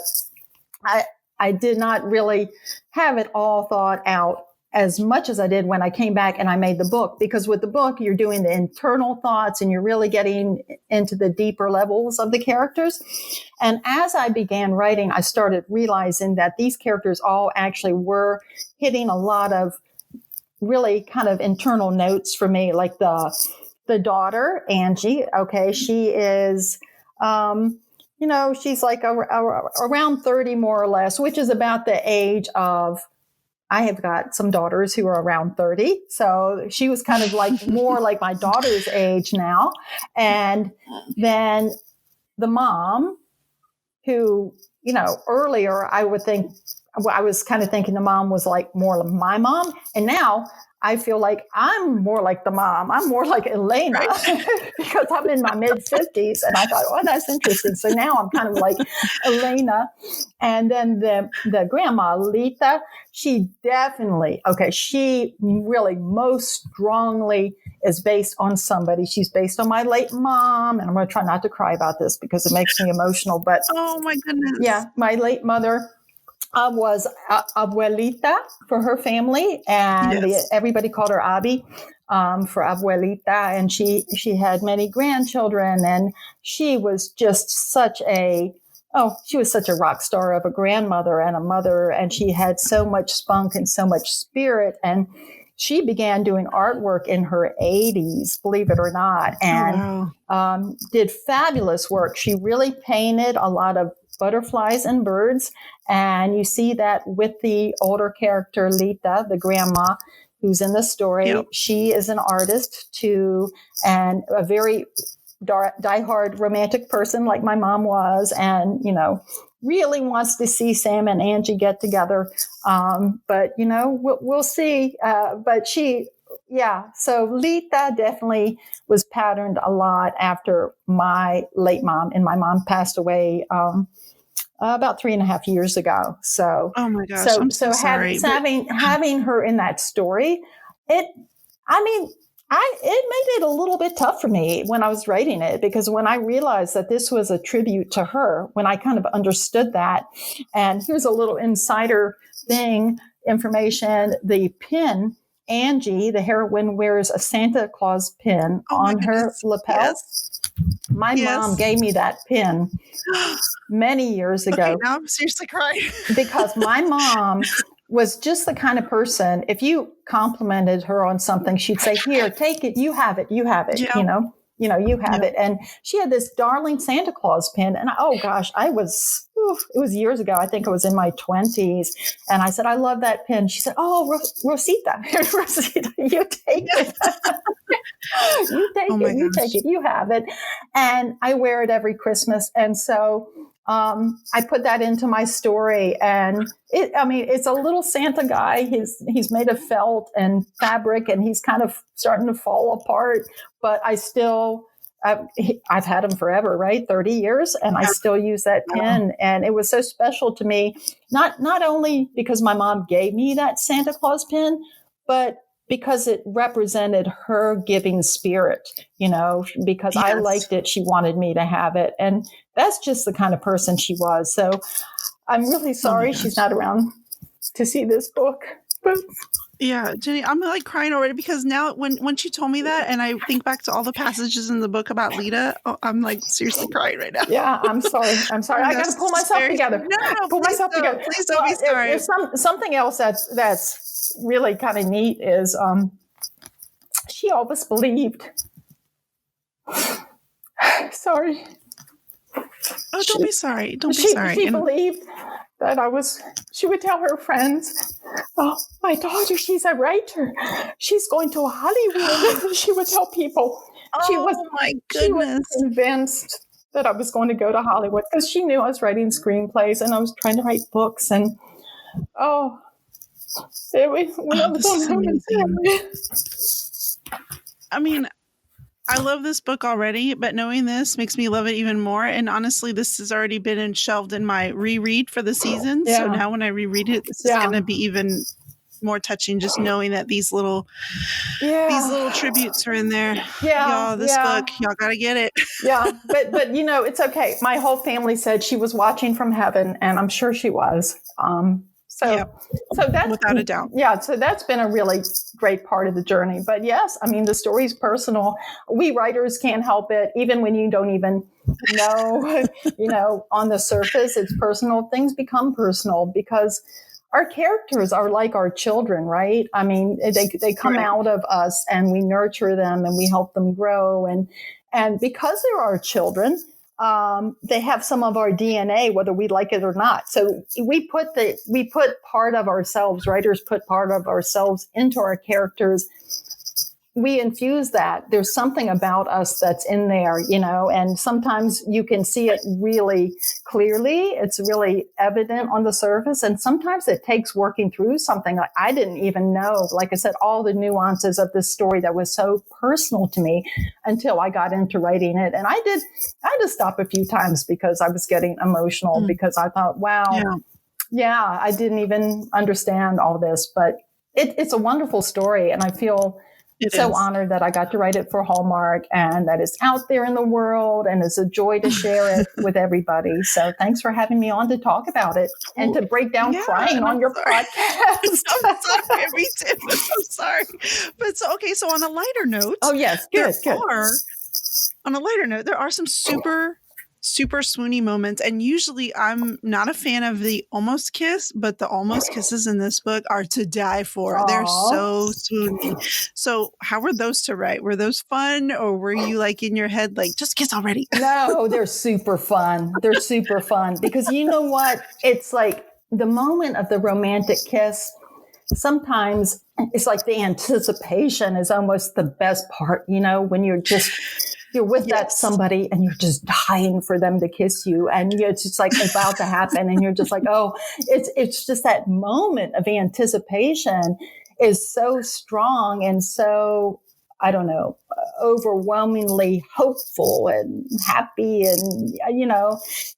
B: I did not really have it all thought out as much as I did when I came back and I made the book, because with the book, you're doing the internal thoughts and you're really getting into the deeper levels of the characters. And as I began writing, I started realizing that these characters all actually were hitting a lot of really kind of internal notes for me, like the daughter, Angie. Okay. She is, she's like around 30 more or less, which is about the age of, I have got some daughters who are around 30. So she was kind of like more like my daughter's age now. And then the mom who, earlier I was kind of thinking the mom was like more like my mom. And now I feel like I'm more like the mom. I'm more like Elena because I'm in my mid 50s. And I thought, oh, that's interesting. So now I'm kind of like Elena. And then the grandma, Lita, she really most strongly is based on somebody. She's based on my late mom. And I'm going to try not to cry about this because it makes me emotional. But
A: oh my goodness.
B: Yeah, my late mother was abuelita for her family, and everybody called her Abi for abuelita. And she had many grandchildren, and she was just such a rock star of a grandmother and a mother, and she had so much spunk and so much spirit. And she began doing artwork in her 80s, believe it or not, and did fabulous work. She really painted a lot of butterflies and birds. And you see that with the older character, Lita, the grandma who's in the story. Yep. She is an artist too, and a very diehard romantic person like my mom was, and, really wants to see Sam and Angie get together. But, we'll see. But so Lita definitely was patterned a lot after my late mom, and my mom passed away about 3.5 years ago. So,
A: oh my gosh, I'm so sorry.
B: Having her in that story, it made it a little bit tough for me when I was writing it, because when I realized that this was a tribute to her, when I kind of understood that, and here's a little insider information, the pin, Angie, the heroine, wears a Santa Claus pin on her lapel. Yes. My mom gave me that pin many years ago.
A: Okay, now I'm seriously crying.
B: Because my mom was just the kind of person, if you complimented her on something, she'd say, here, take it, you have it, you have it, you have it. And she had this darling Santa Claus pin. And it was years ago. I think I was in my 20s. And I said, I love that pin. She said, oh, Rosita, you take it. You take it, you have it. And I wear it every Christmas. And so I put that into my story, and it's a little Santa guy. He's made of felt and fabric, and he's kind of starting to fall apart, but I've had him forever, right? 30 years. And I still use that pin. And it was so special to me, not only because my mom gave me that Santa Claus pin, but because it represented her giving spirit, because I liked it. She wanted me to have it. And that's just the kind of person she was. So I'm really sorry she's not around to see this book. But
A: Yeah, Jenny, I'm like crying already because now once you told me that and I think back to all the passages in the book about Lita, I'm like seriously crying right now.
B: Yeah, I'm sorry. I'm sorry. I got to pull myself together.
A: No,
B: Pull
A: please
B: myself
A: don't.
B: together.
A: Please don't be sorry.
B: There's something else that's really kind of neat is she always believed. Sorry.
A: Oh, don't be sorry. Don't be sorry.
B: She believed that she would tell her friends, oh, my daughter, she's a writer. She's going to Hollywood. She would tell people.
A: My goodness.
B: She was convinced that I was going to go to Hollywood because she knew I was writing screenplays and I was trying to write books. And,
A: This is amazing. I mean, I love this book already, but knowing this makes me love it even more. And honestly, this has already been shelved in my reread for the season. Yeah. So now when I reread it, this is going to be even more touching, just knowing that these little tributes are in there. Y'all, this book, y'all got to get it.
B: But it's okay. My whole family said she was watching from heaven, and I'm sure she was. So that's
A: without a doubt.
B: Yeah. So that's been a really great part of the journey. But yes, I mean, the story's personal. We writers can't help it. Even when you don't even know, on the surface, it's personal. Things become personal because our characters are like our children, right? I mean, they come out of us and we nurture them and we help them grow. And because they're our children, they have some of our DNA, whether we like it or not. So we put part of ourselves, writers put part of ourselves into our characters. We infuse that. There's something about us that's in there, and sometimes you can see it really clearly. It's really evident on the surface. And sometimes it takes working through something like I didn't even know, like I said, all the nuances of this story that was so personal to me until I got into writing it. And I had to stop a few times because I was getting emotional because I thought, wow, I didn't even understand all this, but it's a wonderful story. And I feel honored that I got to write it for Hallmark and that it's out there in the world and it's a joy to share it with everybody. So thanks for having me on to talk about it and to break down crying on your podcast.
A: I'm sorry, me too. I'm sorry. But so on a lighter note.
B: Oh, yes. Good.
A: On a lighter note, there are some super swoony moments. And usually I'm not a fan of the almost kiss, but the almost kisses in this book are to die for. Aww. They're so swoony. So how were those to write? Were those fun or were you like in your head, like just kiss already?
B: No, they're super fun. They're super fun because you know what? It's like the moment of the romantic kiss. Sometimes it's like the anticipation is almost the best part, when you're with that somebody and you're just dying for them to kiss you and it's just like about to happen and you're just like, oh, it's just that moment of anticipation is so strong and so, I don't know, overwhelmingly hopeful and happy and,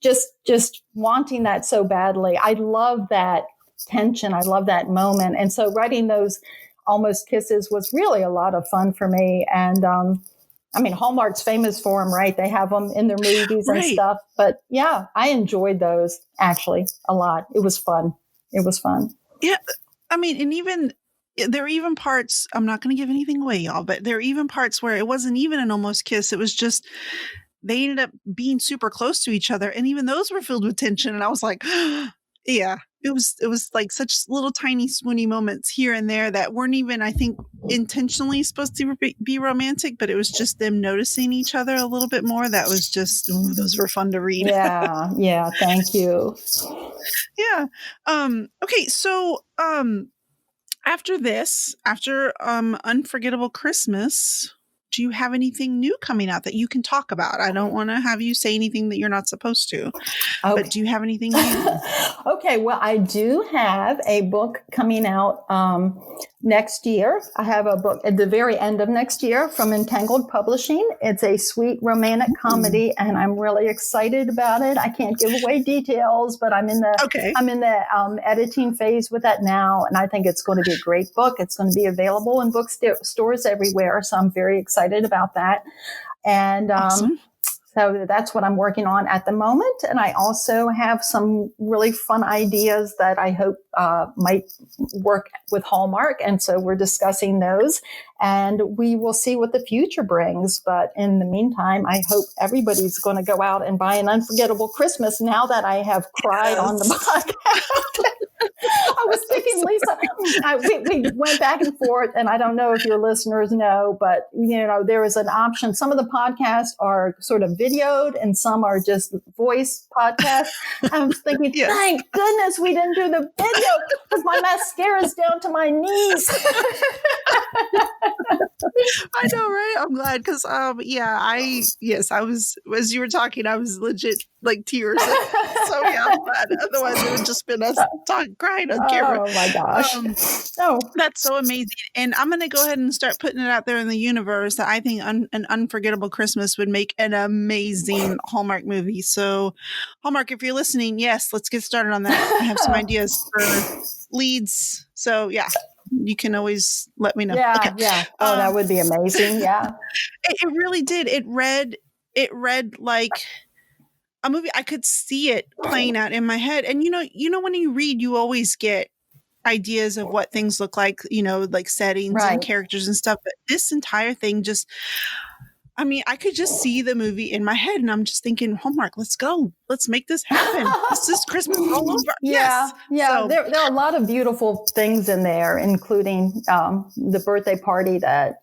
B: just wanting that so badly. I love that tension. I love that moment. And so writing those almost kisses was really a lot of fun for me. And, Hallmark's famous for them, right? They have them in their movies and stuff. But yeah, I enjoyed those actually a lot. It was fun.
A: Yeah. And even there are even parts, I'm not going to give anything away, y'all, but there are even parts where it wasn't even an almost kiss. It was just, they ended up being super close to each other. And even those were filled with tension. And I was like, yeah, it was like such little tiny swoony moments here and there that weren't even, I think, intentionally supposed to be romantic, but it was just them noticing each other a little bit more. That was just, those were fun to read.
B: Yeah. Thank you.
A: Yeah. Okay. So, after Unforgettable Christmas, do you have anything new coming out that you can talk about? I don't want to have you say anything that you're not supposed to, but do you have anything new?
B: Okay. Well, I do have a book coming out next year. I have a book at the very end of next year from Entangled Publishing. It's a sweet romantic comedy, and I'm really excited about it. I can't give away details, but I'm in the editing phase with that now, and I think it's going to be a great book. It's going to be available in bookstores everywhere, so I'm very excited about that. And
A: awesome.
B: So that's what I'm working on at the moment. And I also have some really fun ideas that I hope might work with Hallmark. And so we're discussing those, and we will see what the future brings. But in the meantime, I hope everybody's going to go out and buy An Unforgettable Christmas now that I have cried on the podcast. I was thinking, Lisa, we went back and forth, and I don't know if your listeners know, but there is an option. Some of the podcasts are sort of videoed, and some are just voice podcasts. I was thinking, thank goodness we didn't do the video because my mascara is down to my knees.
A: I know, right? I'm glad because, I was, as you were talking, I was legit like tears. So yeah, I'm glad. Otherwise, it would just been us crying on camera.
B: Oh my gosh.
A: That's so amazing. And I'm going to go ahead and start putting it out there in the universe that I think An Unforgettable Christmas would make an amazing Hallmark movie. So Hallmark, if you're listening, yes, let's get started on that. I have some ideas for leads. So yeah. You can always let me know.
B: Yeah,
A: okay.
B: yeah. Oh, that would be amazing. Yeah.
A: It really did. It read like a movie. I could see it playing out in my head. And when you read, you always get ideas of what things look like, like settings and characters and stuff. But this entire thing I could just see the movie in my head, and I'm just thinking, Hallmark, let's go. Let's make this happen. This is Christmas all over.
B: Yeah,
A: yes.
B: Yeah.
A: So,
B: there are a lot of beautiful things in there, including the birthday party that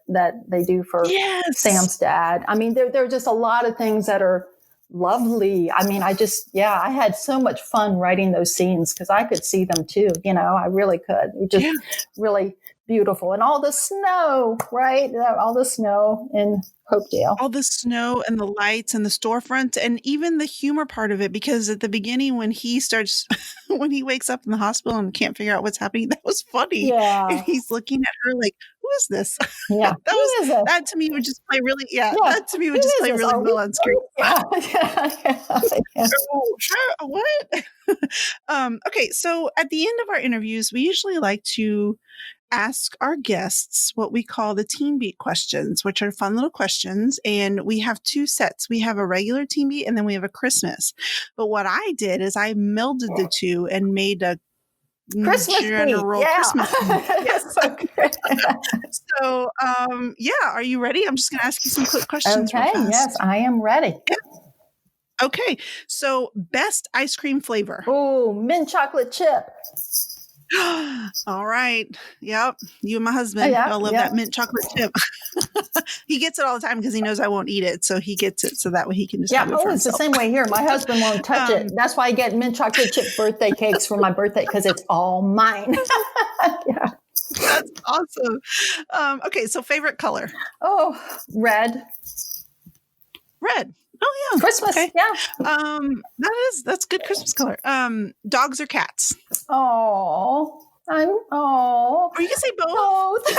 B: that they do for Sam's dad. I mean, there are just a lot of things that are lovely. I mean, I had so much fun writing those scenes because I could see them too. I really could. Really beautiful. And all the snow, right? All the snow in Hopedale.
A: All the snow and the lights and the storefront and even the humor part of it, because at the beginning when he wakes up in the hospital and can't figure out what's happening, that was funny.
B: Yeah.
A: And he's looking at her like, who is this?
B: Yeah.
A: That to me would just play really, that to me would just play really well on screen.
B: Yeah.
A: Oh, sure. What? Okay. So at the end of our interviews, we usually like to ask our guests what we call the Teen Beat questions, which are fun little questions. And we have two sets. We have a regular Teen Beat and then we have a Christmas. But what I did is I melded the two and made a
B: Christmas
A: general
B: beat. Yeah.
A: Christmas beat. Yes. So, are you ready? I'm just going to ask you some quick questions.
B: Okay. Yes, I am ready.
A: Yeah. Okay. So best ice cream flavor.
B: Oh, mint chocolate chip.
A: All right. Yep. You and my husband. I love that mint chocolate chip. He gets it all the time because he knows I won't eat it. So he gets it so that way he can just have it for
B: it's
A: himself.
B: The same way here. My husband won't touch it. That's why I get mint chocolate chip birthday cakes for my birthday because it's all mine. Yeah.
A: That's awesome. Okay. So favorite color.
B: Oh, red.
A: Red. Oh yeah.
B: Christmas.
A: Okay.
B: Yeah.
A: That's good Christmas color. Dogs or cats?
B: Oh.
A: Or you can say both.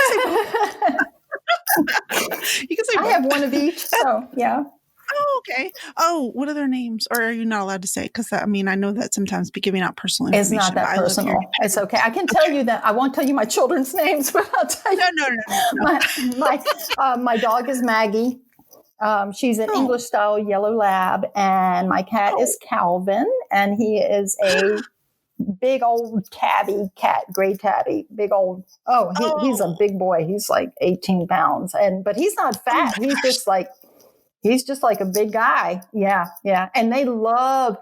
A: You can say both.
B: I have one of each. So yeah.
A: Oh, okay. Oh, what are their names? Or are you not allowed to say? Because I know that sometimes be giving out personal information.
B: It's not that personal. It's okay. I can tell you that. I won't tell you my children's names, but I'll tell you.
A: No.
B: My dog is Maggie. She's an English style yellow lab, and my cat is Calvin, and he is a big old tabby cat, gray tabby, big old. He's a big boy. He's like 18 pounds, but he's not fat. He's just like a big guy. Yeah, yeah. And they love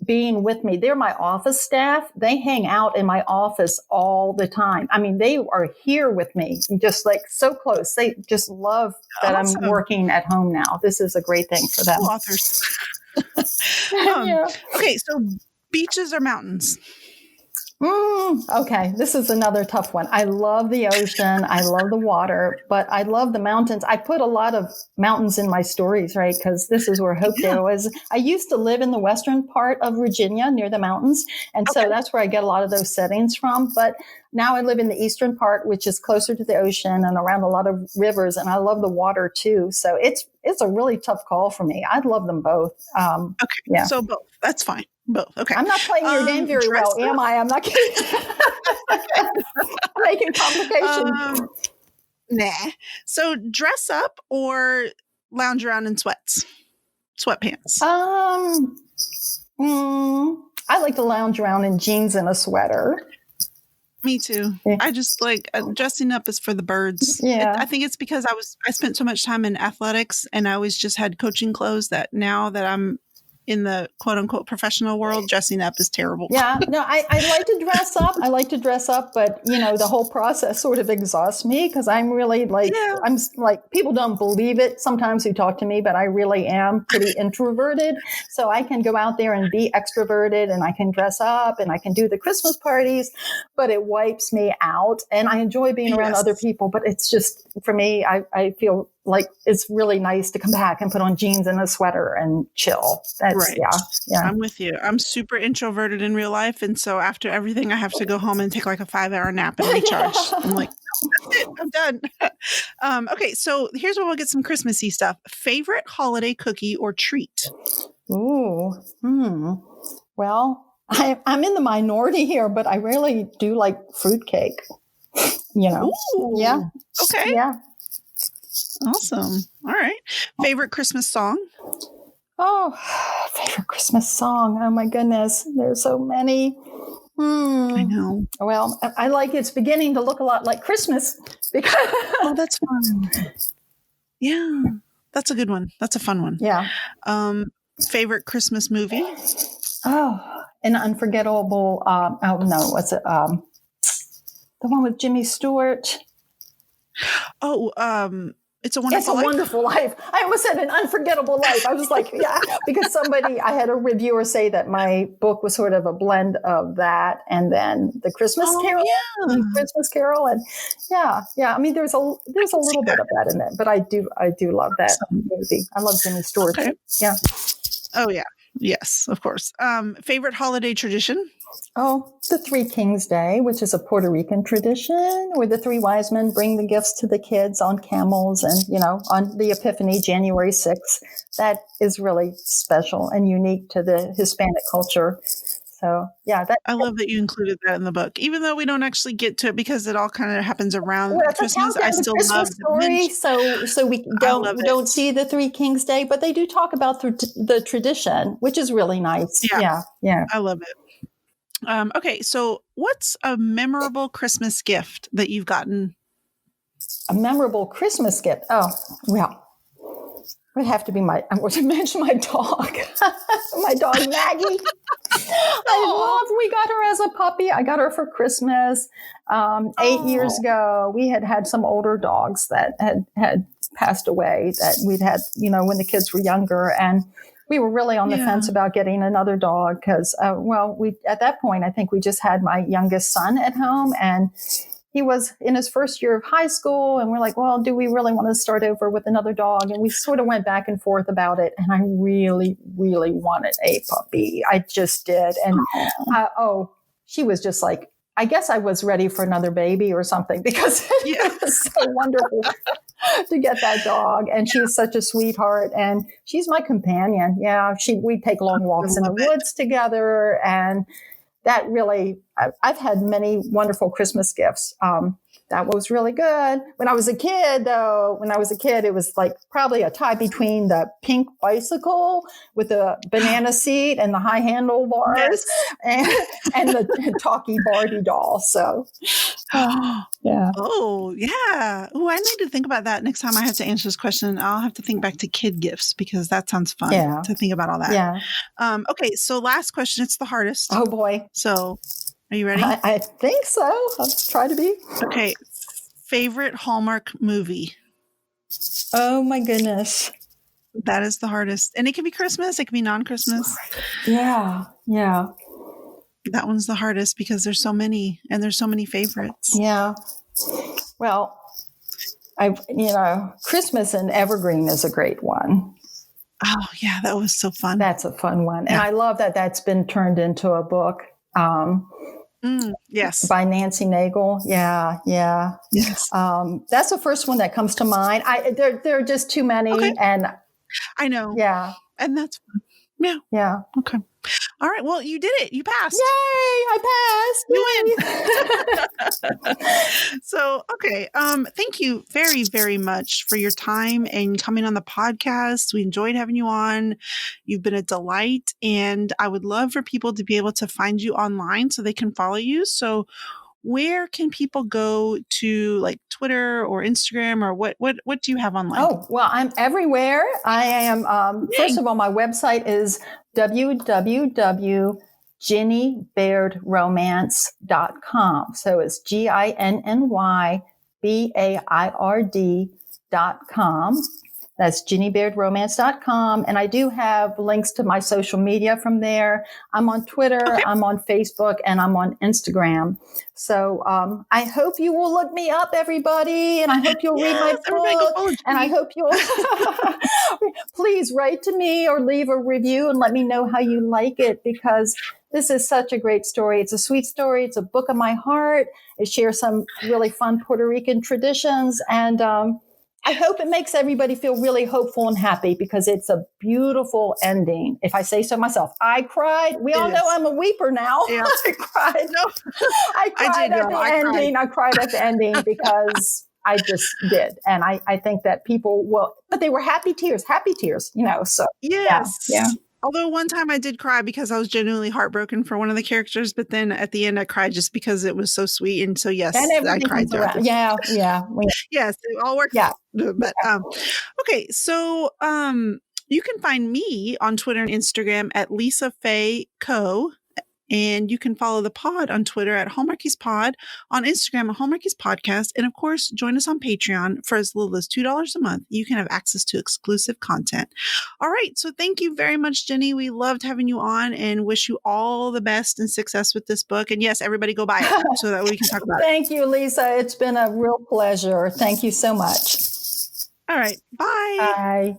B: being with me. They're my office staff. They hang out in my office all the time. I mean, they are here with me, just like so close. They just love that I'm working at home now. This is a great thing for them.
A: Authors. Okay, so beaches or mountains?
B: Okay, this is another tough one. I love the ocean. I love the water, but I love the mountains. I put a lot of mountains in my stories, right? Because this is where Hopedale was. I used to live in the western part of Virginia near the mountains. And so that's where I get a lot of those settings from. But now I live in the eastern part, which is closer to the ocean and around a lot of rivers. And I love the water too. So it's a really tough call for me. I'd love them both.
A: Okay, so both. That's fine. Both. Okay.
B: I'm not playing your game very well, am I? I'm not kidding. Making complications.
A: Nah. So dress up or lounge around in sweatpants?
B: I like to lounge around in jeans and a sweater.
A: Me too.
B: Yeah.
A: I just like dressing up is for the birds.
B: Yeah.
A: I think it's because I spent so much time in athletics and I always just had coaching clothes that now that I'm in the quote unquote professional world, dressing up is terrible.
B: Yeah, no, I like to dress up. I like to dress up, but the whole process sort of exhausts me because I'm really I'm like, people don't believe it sometimes who talk to me, but I really am pretty introverted. So I can go out there and be extroverted and I can dress up and I can do the Christmas parties, but it wipes me out. And I enjoy being around other people, but it's just, for me, I feel like it's really nice to come back and put on jeans and a sweater and chill. That's
A: right. Yeah. I'm with you. I'm super introverted in real life. And so after everything, I have to go home and take like a 5-hour nap and recharge. I'm like, that's it. I'm done. Okay. So here's where we'll get some Christmassy stuff. Favorite holiday cookie or treat?
B: Ooh. Well, I'm in the minority here, but I really do like fruitcake.
A: Ooh.
B: Yeah.
A: Okay.
B: Yeah.
A: Awesome. All right. Favorite Christmas song?
B: Oh, favorite Christmas song. Oh my goodness. There's so many.
A: I know.
B: Well, I like It's Beginning to Look a Lot Like Christmas because
A: oh, that's fun. Yeah. That's a good one. That's a fun one.
B: Yeah.
A: Favorite Christmas movie?
B: Oh, An Unforgettable. What's it? The one with Jimmy Stewart.
A: Oh, It's a Wonderful Life.
B: Wonderful Life. I almost said An Unforgettable Life. I was like, yeah, because I had a reviewer say that my book was sort of a blend of that and then the Christmas Carol.
A: Yeah.
B: Christmas Carol. And yeah. I mean, there's a little bit of that in it, but I do love that movie. I love Jimmy Stewart.
A: Okay.
B: Yeah.
A: Oh yeah. Yes, of course. Favorite holiday tradition?
B: Oh, the Three Kings Day, which is a Puerto Rican tradition where the three wise men bring the gifts to the kids on camels and, on the Epiphany, January 6th. That is really special and unique to the Hispanic culture. So, yeah.
A: I love that you included that in the book, even though we don't actually get to it because it all kind of happens around Christmas. I still love
B: the story. So we don't see the Three Kings Day, but they do talk about the tradition, which is really nice. Yeah.
A: I love it. Okay, so what's a memorable Christmas gift that you've gotten?
B: A memorable Christmas gift? Oh, well, it would have to be I'm going to mention my dog. My dog, Maggie. We got her as a puppy. I got her for Christmas 8 years ago. We had some older dogs that had passed away that we'd had, when the kids were younger. And we were really on the fence about getting another dog because, at that point, I think we just had my youngest son at home and he was in his first year of high school. And we're like, well, do we really want to start over with another dog? And we sort of went back and forth about it. And I really, really wanted a puppy. I just did. And she was just like, I guess I was ready for another baby or something because it was so wonderful to get that dog. And she's such a sweetheart and she's my companion. Yeah. We take long walks in the woods together. And that really, I've had many wonderful Christmas gifts. That was really good. When I was a kid, it was like probably a tie between the pink bicycle with the banana seat and the high handlebars and the talkie Barbie doll. So, yeah.
A: Oh, yeah. Oh, I need to think about that next time I have to answer this question. I'll have to think back to kid gifts because that sounds fun to think about all that.
B: Yeah.
A: Okay. So last question. It's the hardest.
B: Oh, boy.
A: So are you ready?
B: I think so. I'll try to be.
A: Okay. Favorite Hallmark movie?
B: Oh, my goodness.
A: That is the hardest. And it can be Christmas. It can be non-Christmas.
B: Yeah.
A: That one's the hardest because there's so many and there's so many favorites.
B: Yeah. Well, Christmas and Evergreen is a great one.
A: Oh, yeah. That was so fun.
B: That's a fun one. Yeah. And I love that that's been turned into a book.
A: Yes.
B: By Nancy Nagel. Yeah.
A: Yes.
B: That's the first one that comes to mind. There are just too many.
A: Okay.
B: And
A: I know.
B: Yeah.
A: And that's fun. Yeah.
B: Yeah.
A: Okay. All right. Well, you did it. You passed.
B: Yay! I passed.
A: You win. So, okay. Thank you very, very much for your time and coming on the podcast. We enjoyed having you on. You've been a delight, and I would love for people to be able to find you online so they can follow you. So, where can people go to, like Twitter or Instagram, or what do you have online?
B: Oh, well, I'm everywhere. I am, first of all, my website is www.ginnybairdromance.com. So it's GINNYBAIRD.com. That's GinnyBairdRomance.com. And I do have links to my social media from there. I'm on Twitter,
A: Okay.
B: I'm on Facebook, and I'm on Instagram. So I hope you will look me up, everybody. And I hope you'll read my book. And I hope you'll please write to me or leave a review and let me know how you like it, because this is such a great story. It's a sweet story. It's a book of my heart. It shares some really fun Puerto Rican traditions. And I hope it makes everybody feel really hopeful and happy, because it's a beautiful ending. If I say so myself, I cried. We all know I'm a weeper now.
A: Yeah.
B: I cried.
A: No.
B: I cried at the ending. I cried at the ending because I just did. And I think that people will, but they were happy tears, so.
A: Yes.
B: Yeah.
A: Although one time I did cry because I was genuinely heartbroken for one of the characters, but then at the end I cried just because it was so sweet. And so, yes, I cried.
B: Yeah.
A: Yes, it all worked out. But, okay. So, you can find me on Twitter and Instagram at Lisa Faye Co. And you can follow the pod on Twitter at Hallmarkies Pod, on Instagram at Hallmarkies Podcast, and of course, join us on Patreon for as little as $2 a month. You can have access to exclusive content. All right, so thank you very much, Ginny. We loved having you on and wish you all the best and success with this book. And yes, everybody go buy it so that we can talk about it.
B: Thank you, Lisa. It's been a real pleasure. Thank you so much.
A: All right, bye.
B: Bye.